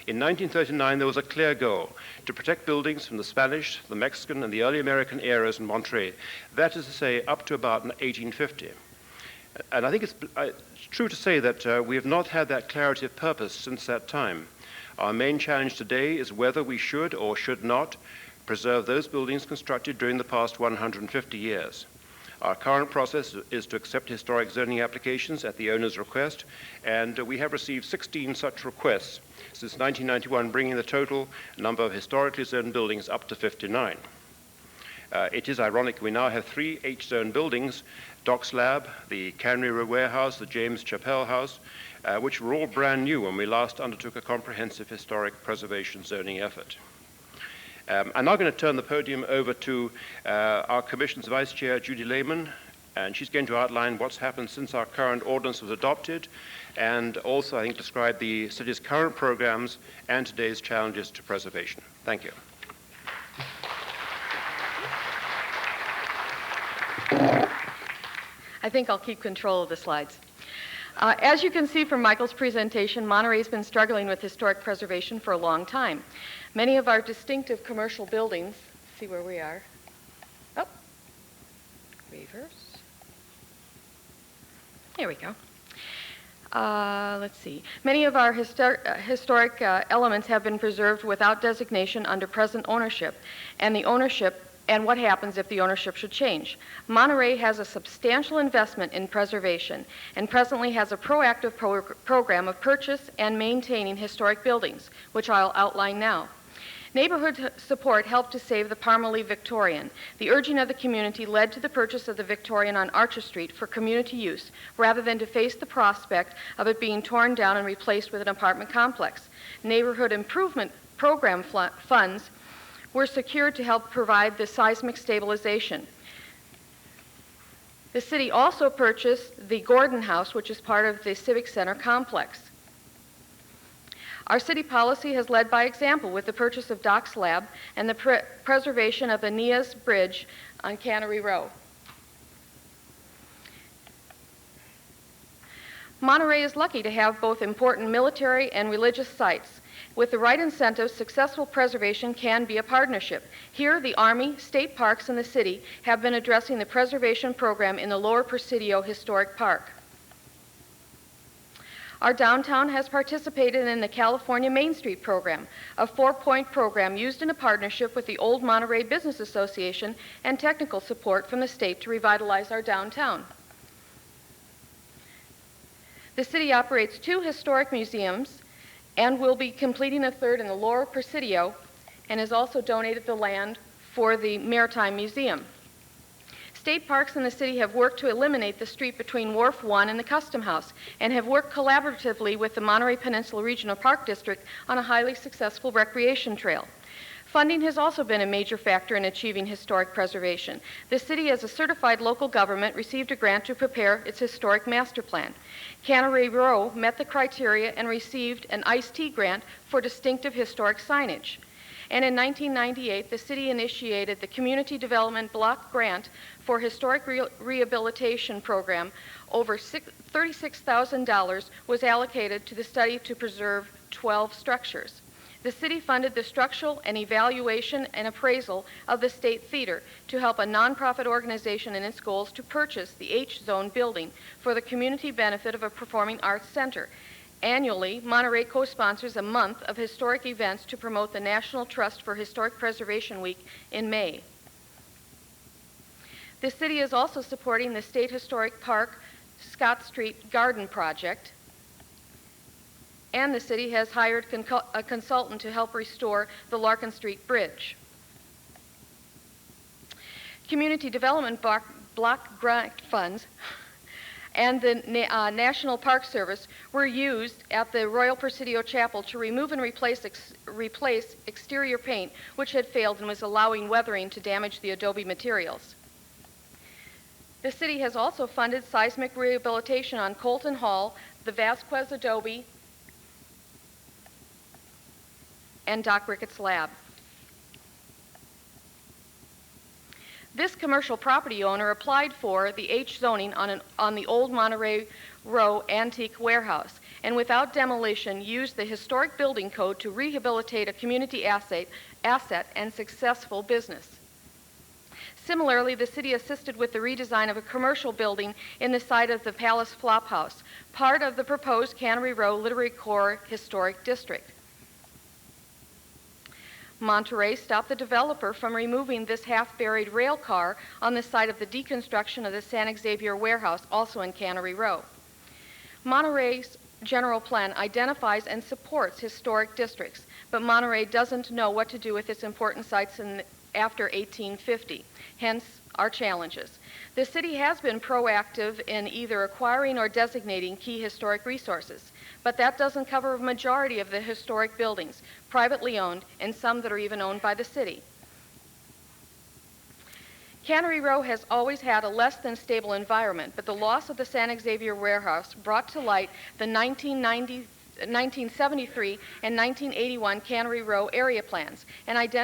In 1939, there was a clear goal to protect buildings from the Spanish, the Mexican, and the early American eras in Monterey. That is to say, up to about 1850. And I think it's true to say that we have not had that clarity of purpose since that time. Our main challenge today is whether we should or should not preserve those buildings constructed during the past 150 years. Our current process is to accept historic zoning applications at the owner's request, and we have received 16 such requests since 1991, bringing the total number of historically zoned buildings up to 59. It is ironic we now have 3 H-zone buildings, Doc's Lab, the Cannery Row Warehouse, the James Chappell House, which were all brand new when we last undertook a comprehensive historic preservation zoning effort. I'm now going to turn the podium over to our Commission's Vice Chair, Judy Lehman, and she's going to outline what's happened since our current ordinance was adopted, and also, I think, describe the city's current programs and today's challenges to preservation. Thank you. I think I'll keep control of the slides. As you can see from Michael's presentation, Monterey's been struggling with historic preservation for a long time. Many of our distinctive commercial buildings, see where we are. Oh, reverse. There we go. Let's see. Many of our historic elements have been preserved without designation under present ownership, and what happens if the ownership should change. Monterey has a substantial investment in preservation and presently has a proactive program of purchase and maintaining historic buildings, which I'll outline now. Neighborhood support helped to save the Parmalee Victorian. The urging of the community led to the purchase of the Victorian on Archer Street for community use, rather than to face the prospect of it being torn down and replaced with an apartment complex. Neighborhood improvement program funds were secured to help provide the seismic stabilization. The city also purchased the Gordon House, which is part of the Civic Center complex. Our city policy has led by example with the purchase of Doc's Lab and the preservation of Aeneas Bridge on Cannery Row. Monterey is lucky to have both important military and religious sites. With the right incentives, successful preservation can be a partnership. Here, the Army, state parks, and the city have been addressing the preservation program in the Lower Presidio Historic Park. Our downtown has participated in the California Main Street program, a 4-point program used in a partnership with the Old Monterey Business Association and technical support from the state to revitalize our downtown. The city operates 2 historic museums and will be completing a 3rd in the Lower Presidio, and has also donated the land for the Maritime Museum. State parks in the city have worked to eliminate the street between Wharf 1 and the Custom House, and have worked collaboratively with the Monterey Peninsula Regional Park District on a highly successful recreation trail. Funding has also been a major factor in achieving historic preservation. The city, as a certified local government, received a grant to prepare its historic master plan. Cannery Row met the criteria and received an iced-tea grant for distinctive historic signage. And in 1998, the city initiated the Community Development Block Grant for Historic Rehabilitation Program. Over $36,000 was allocated to the study to preserve 12 structures. The city funded the structural and evaluation and appraisal of the State Theater to help a nonprofit organization in its goals to purchase the H-Zone building for the community benefit of a performing arts center. Annually, Monterey co-sponsors a month of historic events to promote the National Trust for Historic Preservation Week in May. The city is also supporting the State Historic Park Scott Street Garden Project, and the city has hired a consultant to help restore the Larkin Street Bridge. Community Development Block Grant funds and the National Park Service were used at the Royal Presidio Chapel to remove and replace exterior paint which had failed and was allowing weathering to damage the adobe materials. The city has also funded seismic rehabilitation on Colton Hall, the Vasquez Adobe, and Doc Ricketts Lab. This commercial property owner applied for the H zoning on the Old Monterey Row Antique Warehouse, and without demolition used the historic building code to rehabilitate a community asset and successful business. Similarly, the city assisted with the redesign of a commercial building in the site of the Palace Flophouse, part of the proposed Cannery Row Literary Core Historic District. Monterey stopped the developer from removing this half-buried rail car on the site of the deconstruction of the San Xavier warehouse, also in Cannery Row. Monterey's general plan identifies and supports historic districts, but Monterey doesn't know what to do with its important sites after 1850, hence our challenges. The city has been proactive in either acquiring or designating key historic resources, but that doesn't cover a majority of the historic buildings, privately owned, and some that are even owned by the city. Cannery Row has always had a less than stable environment, but the loss of the San Xavier warehouse brought to light the 1973 and 1981 Cannery Row area plans and had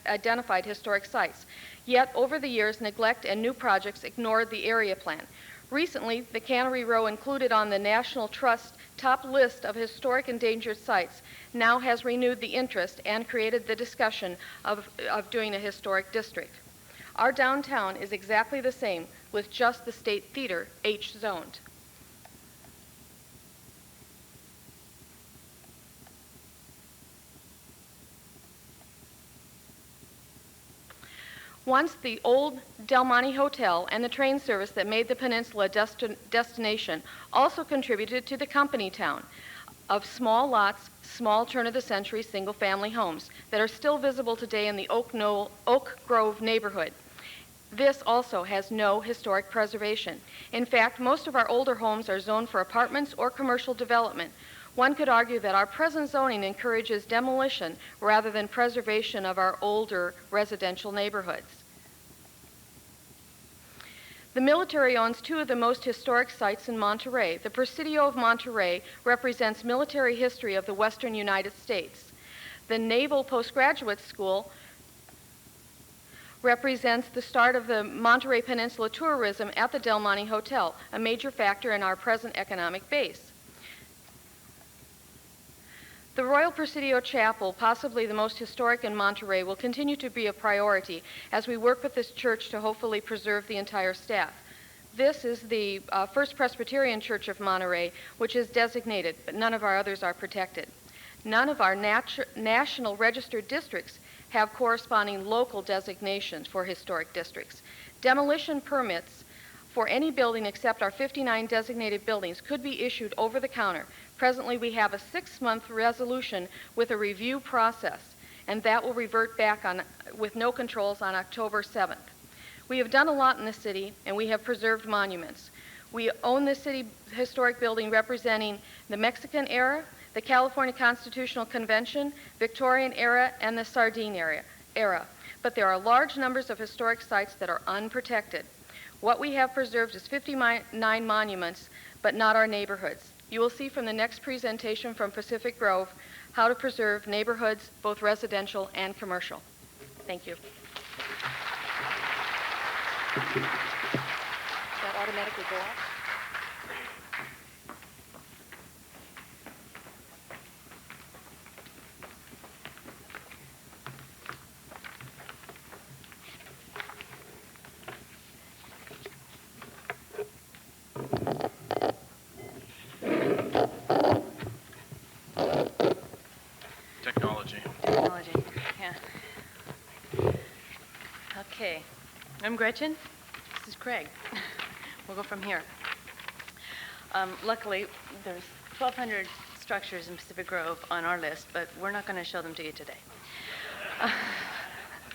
identified historic sites. Yet, over the years, neglect and new projects ignored the area plan. Recently, the Cannery Row, included on the National Trust top list of historic endangered sites, now has renewed the interest and created the discussion of doing a historic district. Our downtown is exactly the same, with just the State Theater H-zoned. Once the old Del Monte Hotel and the train service that made the peninsula destination also contributed to the company town of small lots, small turn-of-the-century single-family homes that are still visible today in the Oak Grove neighborhood. This also has no historic preservation. In fact, most of our older homes are zoned for apartments or commercial development. One could argue that our present zoning encourages demolition rather than preservation of our older residential neighborhoods. The military owns two of the most historic sites in Monterey. The Presidio of Monterey represents military history of the western United States. The Naval Postgraduate School represents the start of the Monterey Peninsula tourism at the Del Monte Hotel, a major factor in our present economic base. The Royal Presidio Chapel, possibly the most historic in Monterey, will continue to be a priority as we work with this church to hopefully preserve the entire staff. This is the First Presbyterian Church of Monterey, which is designated, but none of our others are protected. None of our national registered districts have corresponding local designations for historic districts. Demolition permits for any building except our 59 designated buildings could be issued over the counter. Presently, we have a 6-month resolution with a review process, and that will revert back with no controls on October 7th. We have done a lot in the city, and we have preserved monuments. We own the city historic building representing the Mexican era, the California Constitutional Convention, Victorian era, and the Sardine era. But there are large numbers of historic sites that are unprotected. What we have preserved is 59 monuments, but not our neighborhoods. You will see from the next presentation from Pacific Grove how to preserve neighborhoods, both residential and commercial. Thank you. Does that automatically go off? Technology, yeah. Okay, I'm Gretchen. This is Craig. We'll go from here. Luckily, there's 1,200 structures in Pacific Grove on our list, but we're not going to show them to you today.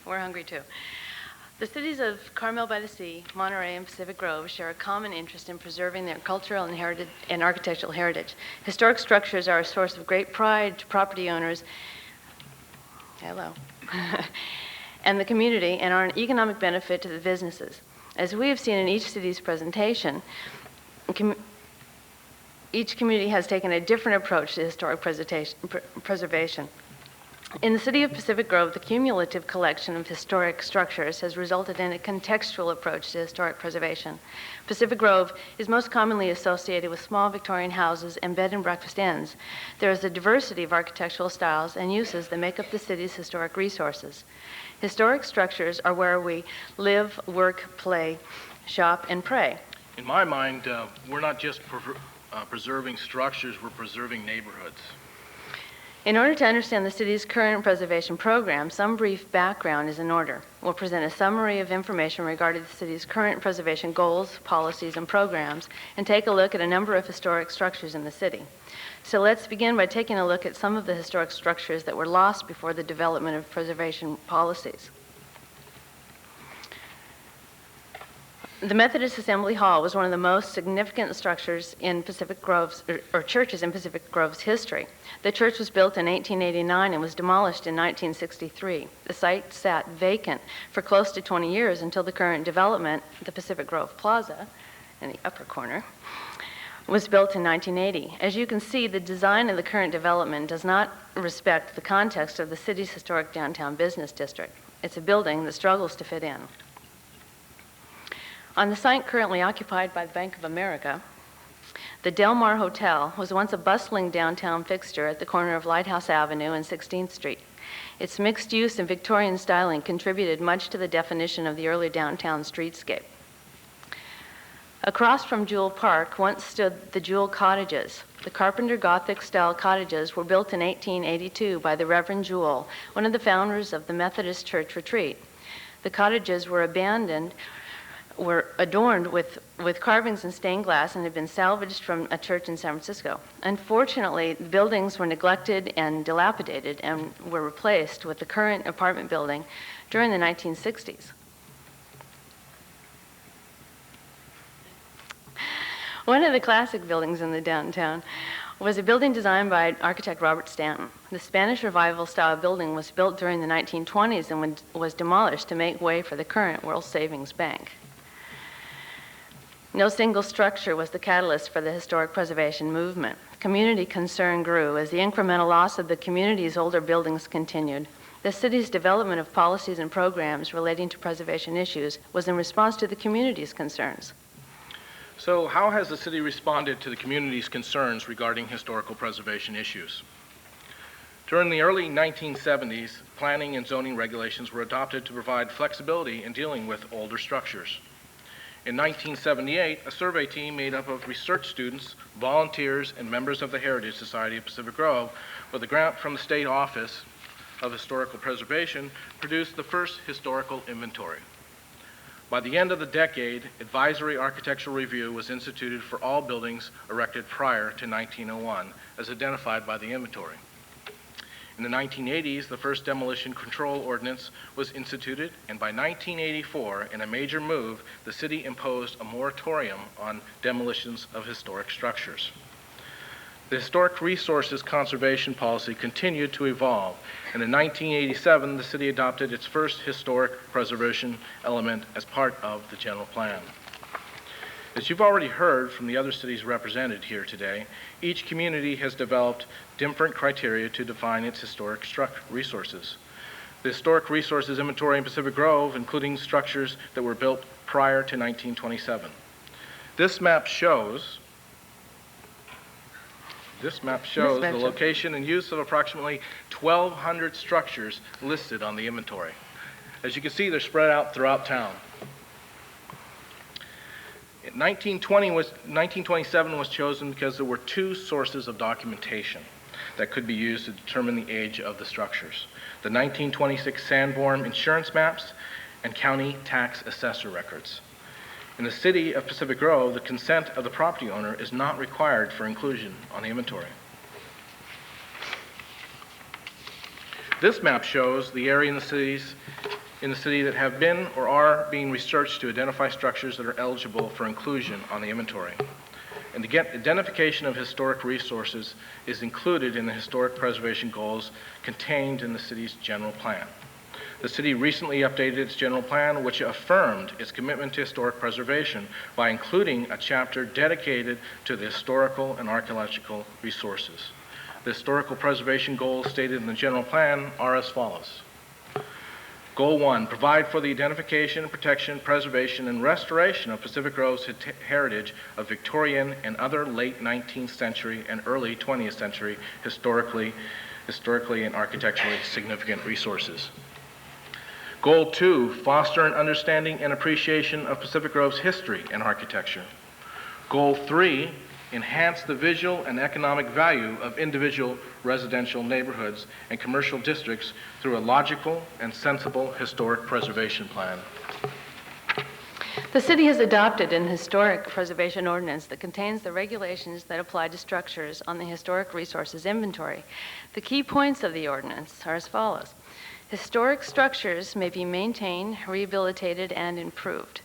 We're hungry too. The cities of Carmel by the Sea, Monterey, and Pacific Grove share a common interest in preserving their cultural and architectural heritage. Historic structures are a source of great pride to property owners, and the community, and are an economic benefit to the businesses. As we have seen in each city's presentation, each community has taken a different approach to historic preservation. In the city of Pacific Grove, the cumulative collection of historic structures has resulted in a contextual approach to historic preservation. Pacific Grove is most commonly associated with small Victorian houses and bed and breakfast inns. There is a diversity of architectural styles and uses that make up the city's historic resources. Historic structures are where we live, work, play, shop, and pray. In my mind, we're not just preserving structures, we're preserving neighborhoods. In order to understand the city's current preservation program, some brief background is in order. We'll present a summary of information regarding the city's current preservation goals, policies, and programs, and take a look at a number of historic structures in the city. So let's begin by taking a look at some of the historic structures that were lost before the development of preservation policies. The Methodist Assembly Hall was one of the most significant structures in Pacific Grove's, or churches in Pacific Grove's history. The church was built in 1889 and was demolished in 1963. The site sat vacant for close to 20 years until the current development, the Pacific Grove Plaza, in the upper corner, was built in 1980. As you can see, the design of the current development does not respect the context of the city's historic downtown business district. It's a building that struggles to fit in. On the site currently occupied by the Bank of America, the Del Mar Hotel was once a bustling downtown fixture at the corner of Lighthouse Avenue and 16th Street. Its mixed use and Victorian styling contributed much to the definition of the early downtown streetscape. Across from Jewel Park once stood the Jewel Cottages. The Carpenter Gothic-style cottages were built in 1882 by the Reverend Jewel, one of the founders of the Methodist Church Retreat. The cottages were adorned with carvings and stained glass and had been salvaged from a church in San Francisco. Unfortunately, the buildings were neglected and dilapidated and were replaced with the current apartment building during the 1960s. One of the classic buildings in the downtown was a building designed by architect Robert Stanton. The Spanish Revival style building was built during the 1920s and was demolished to make way for the current World Savings Bank. No single structure was the catalyst for the historic preservation movement. Community concern grew as the incremental loss of the community's older buildings continued. The city's development of policies and programs relating to preservation issues was in response to the community's concerns. So how has the city responded to the community's concerns regarding historical preservation issues? During the early 1970s, planning and zoning regulations were adopted to provide flexibility in dealing with older structures. In 1978, a survey team made up of research students, volunteers, and members of the Heritage Society of Pacific Grove, with a grant from the State Office of Historical Preservation, produced the first historical inventory. By the end of the decade, advisory architectural review was instituted for all buildings erected prior to 1901, as identified by the inventory. In the 1980s, the first demolition control ordinance was instituted, and by 1984, in a major move, the city imposed a moratorium on demolitions of historic structures. The Historic Resources Conservation Policy continued to evolve, and in 1987, the city adopted its first historic preservation element as part of the general plan. As you've already heard from the other cities represented here today, each community has developed different criteria to define its historic resources. The Historic Resources Inventory in Pacific Grove, including structures that were built prior to 1927. This map shows the location and use of approximately 1,200 structures listed on the inventory. As you can see, they're spread out throughout town. 1927 was chosen because there were two sources of documentation that could be used to determine the age of the structures: the 1926 Sanborn insurance maps and county tax assessor records. In the city of Pacific Grove, the consent of the property owner is not required for inclusion on the inventory. This map shows the area in the city that have been or are being researched to identify structures that are eligible for inclusion on the inventory. And the identification of historic resources is included in the historic preservation goals contained in the city's general plan. The city recently updated its general plan, which affirmed its commitment to historic preservation by including a chapter dedicated to the historical and archaeological resources. The historical preservation goals stated in the general plan are as follows. Goal 1, provide for the identification, protection, preservation, and restoration of Pacific Grove's heritage of Victorian and other late 19th century and early 20th century historically and architecturally significant resources. Goal 2, foster an understanding and appreciation of Pacific Grove's history and architecture. Goal 3, enhance the visual and economic value of individual residential neighborhoods and commercial districts through a logical and sensible historic preservation plan. The city has adopted an historic preservation ordinance that contains the regulations that apply to structures on the historic resources inventory. The key points of the ordinance are as follows. Historic structures may be maintained, rehabilitated, and improved.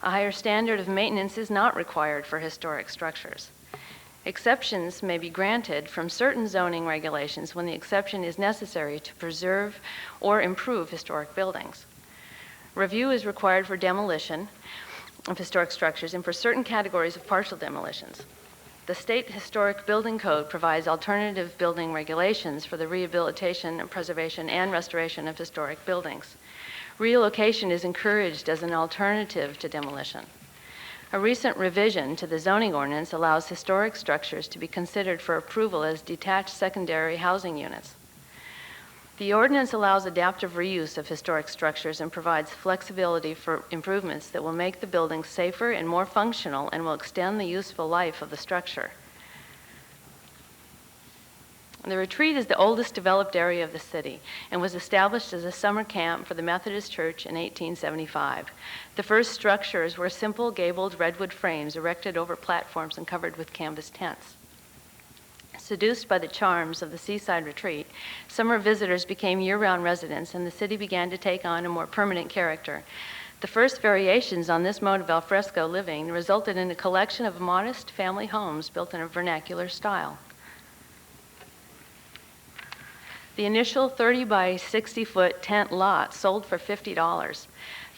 A higher standard of maintenance is not required for historic structures. Exceptions may be granted from certain zoning regulations when the exception is necessary to preserve or improve historic buildings. Review is required for demolition of historic structures and for certain categories of partial demolitions. The State Historic Building Code provides alternative building regulations for the rehabilitation, preservation, and restoration of historic buildings. Relocation is encouraged as an alternative to demolition. A recent revision to the zoning ordinance allows historic structures to be considered for approval as detached secondary housing units. The ordinance allows adaptive reuse of historic structures and provides flexibility for improvements that will make the building safer and more functional and will extend the useful life of the structure. The retreat is the oldest developed area of the city and was established as a summer camp for the Methodist Church in 1875. The first structures were simple gabled redwood frames erected over platforms and covered with canvas tents. Seduced by the charms of the seaside retreat, summer visitors became year-round residents and the city began to take on a more permanent character. The first variations on this mode of al fresco living resulted in a collection of modest family homes built in a vernacular style. The initial 30 by 60-foot tent lot sold for $50.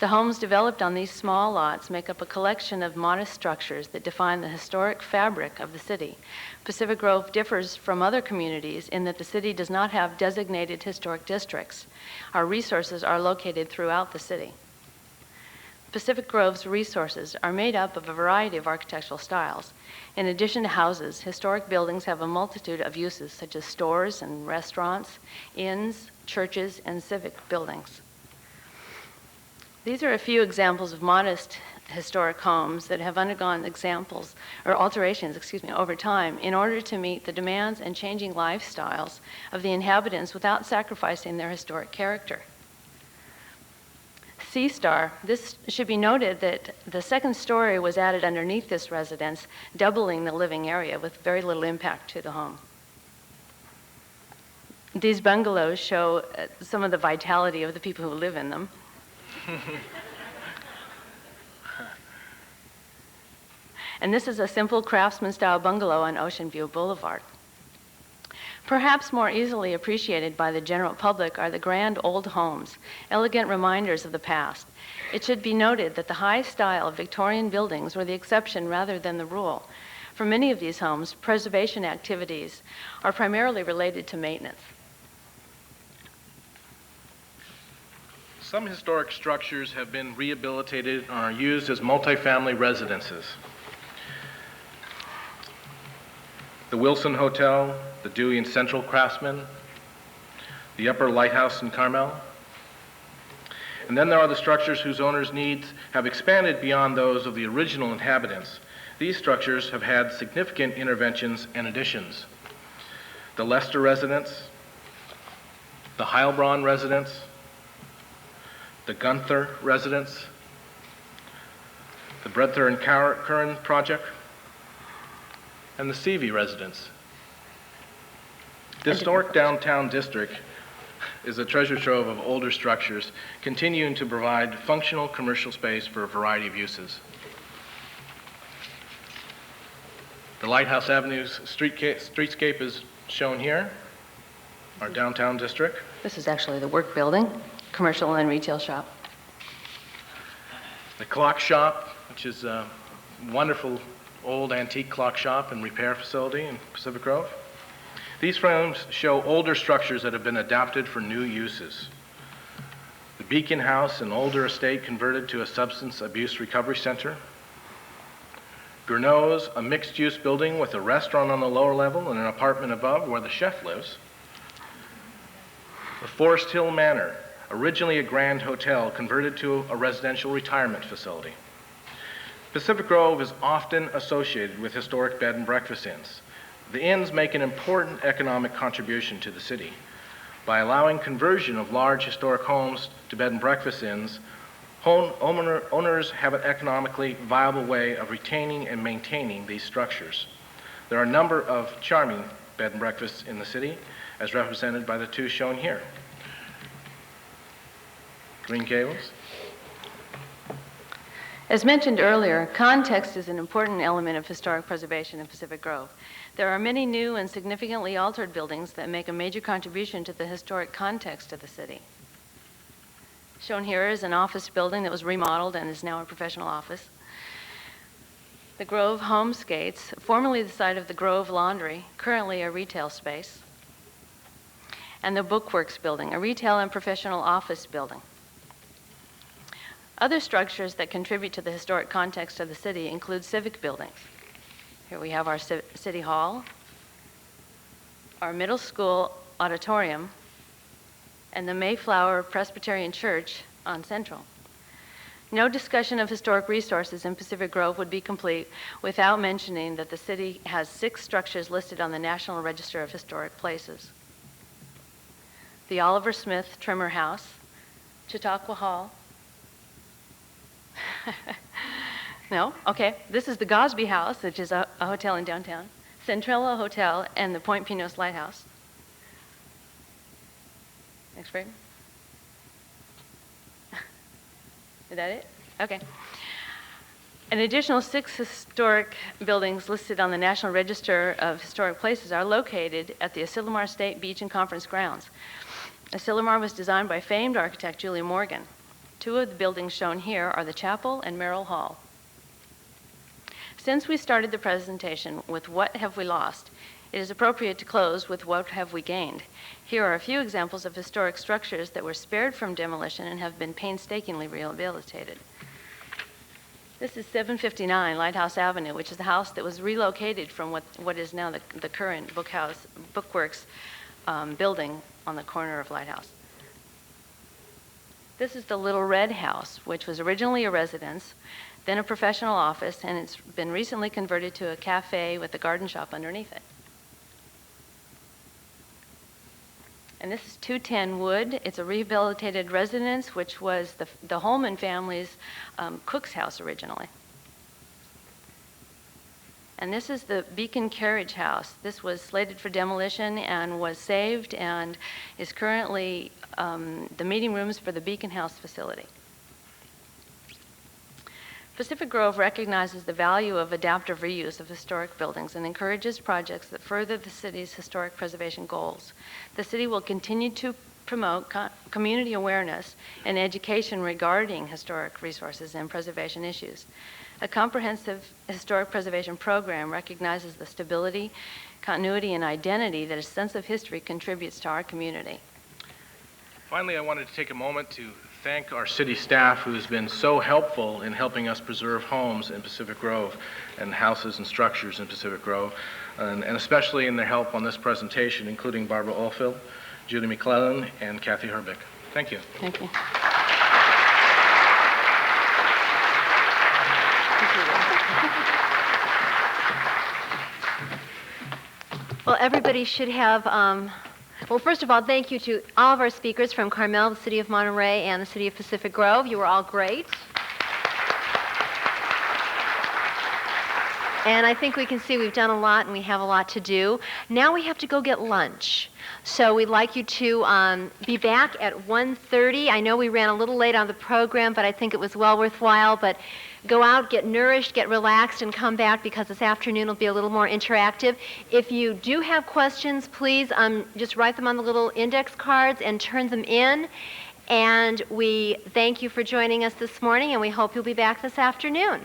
The homes developed on these small lots make up a collection of modest structures that define the historic fabric of the city. Pacific Grove differs from other communities in that the city does not have designated historic districts. Our resources are located throughout the city. Pacific Grove's resources are made up of a variety of architectural styles. In addition to houses, historic buildings have a multitude of uses such as stores and restaurants, inns, churches, and civic buildings. These are a few examples of modest historic homes that have undergone alterations over time in order to meet the demands and changing lifestyles of the inhabitants without sacrificing their historic character. C-Star, this should be noted that the second story was added underneath this residence, doubling the living area with very little impact to the home. These bungalows show some of the vitality of the people who live in them. And this is a simple craftsman-style bungalow on Ocean View Boulevard. Perhaps more easily appreciated by the general public are the grand old homes, elegant reminders of the past. It should be noted that the high style of Victorian buildings were the exception rather than the rule. For many of these homes, preservation activities are primarily related to maintenance. Some historic structures have been rehabilitated and are used as multifamily residences. The Wilson Hotel, the Dewey and Central Craftsman, the Upper Lighthouse in Carmel. And then there are the structures whose owners' needs have expanded beyond those of the original inhabitants. These structures have had significant interventions and additions. The Lester Residence, the Heilbronn Residence, the Gunther Residence, the Bredther and Curran Project, and the Seavey Residence. The historic downtown district is a treasure trove of older structures, continuing to provide functional commercial space for a variety of uses. The Lighthouse Avenue's streetscape is shown here, our downtown district. This is actually the work building, commercial and retail shop. The clock shop, which is a wonderful old antique clock shop and repair facility in Pacific Grove. These frames show older structures that have been adapted for new uses. The Beacon House, an older estate converted to a substance abuse recovery center. Gurnot's, a mixed-use building with a restaurant on the lower level and an apartment above where the chef lives. The Forest Hill Manor, originally a grand hotel converted to a residential retirement facility. Pacific Grove is often associated with historic bed and breakfast inns. The inns make an important economic contribution to the city. By allowing conversion of large historic homes to bed and breakfast inns, owners have an economically viable way of retaining and maintaining these structures. There are a number of charming bed and breakfasts in the city, as represented by the two shown here. Green Gables. As mentioned earlier, context is an important element of historic preservation in Pacific Grove. There are many new and significantly altered buildings that make a major contribution to the historic context of the city. Shown here is an office building that was remodeled and is now a professional office. The Grove Home Skates, formerly the site of the Grove Laundry, currently a retail space. And the Bookworks building, a retail and professional office building. Other structures that contribute to the historic context of the city include civic buildings. Here we have our City Hall, our middle school auditorium, and the Mayflower Presbyterian Church on Central. No discussion of historic resources in Pacific Grove would be complete without mentioning that the city has 6 structures listed on the National Register of Historic Places. The Oliver Smith Trimmer House, Chautauqua Hall. No? Okay. This is the Gosby House, which is a hotel in downtown, Centrella Hotel, and the Point Pinos Lighthouse. Next frame. Is that it? Okay. An additional 6 historic buildings listed on the National Register of Historic Places are located at the Asilomar State Beach and Conference Grounds. Asilomar was designed by famed architect Julie Morgan. 2 of the buildings shown here are the chapel and Merrill Hall. Since we started the presentation with what have we lost, it is appropriate to close with what have we gained. Here are a few examples of historic structures that were spared from demolition and have been painstakingly rehabilitated. This is 759 Lighthouse Avenue, which is the house that was relocated from what is now the current Bookworks building on the corner of Lighthouse. This is the Little Red House, which was originally a residence, then a professional office, and it's been recently converted to a cafe with a garden shop underneath it. And this is 210 Wood. It's a rehabilitated residence, which was the Holman family's cook's house originally. And this is the Beacon Carriage House. This was slated for demolition and was saved and is currently the meeting rooms for the Beacon House facility. Pacific Grove recognizes the value of adaptive reuse of historic buildings and encourages projects that further the city's historic preservation goals. The city will continue to promote community awareness and education regarding historic resources and preservation issues. A comprehensive historic preservation program recognizes the stability, continuity, and identity that a sense of history contributes to our community. Finally, I wanted to take a moment to thank our city staff who has been so helpful in helping us preserve homes in Pacific Grove and houses and structures in Pacific Grove, and especially in their help on this presentation, including Barbara Oldfield, Judy McClellan, and Kathy Herbick. Thank you. Thank you. Well, everybody should have, well, first of all, thank you to all of our speakers from Carmel, the City of Monterey, and the City of Pacific Grove. You were all great. And I think we can see we've done a lot and we have a lot to do. Now we have to go get lunch. So we'd like you to be back at 1:30. I know we ran a little late on the program, but I think it was well worthwhile. But go out, get nourished, get relaxed, and come back because this afternoon will be a little more interactive. If you do have questions, please just write them on the little index cards and turn them in. And we thank you for joining us this morning, and we hope you'll be back this afternoon.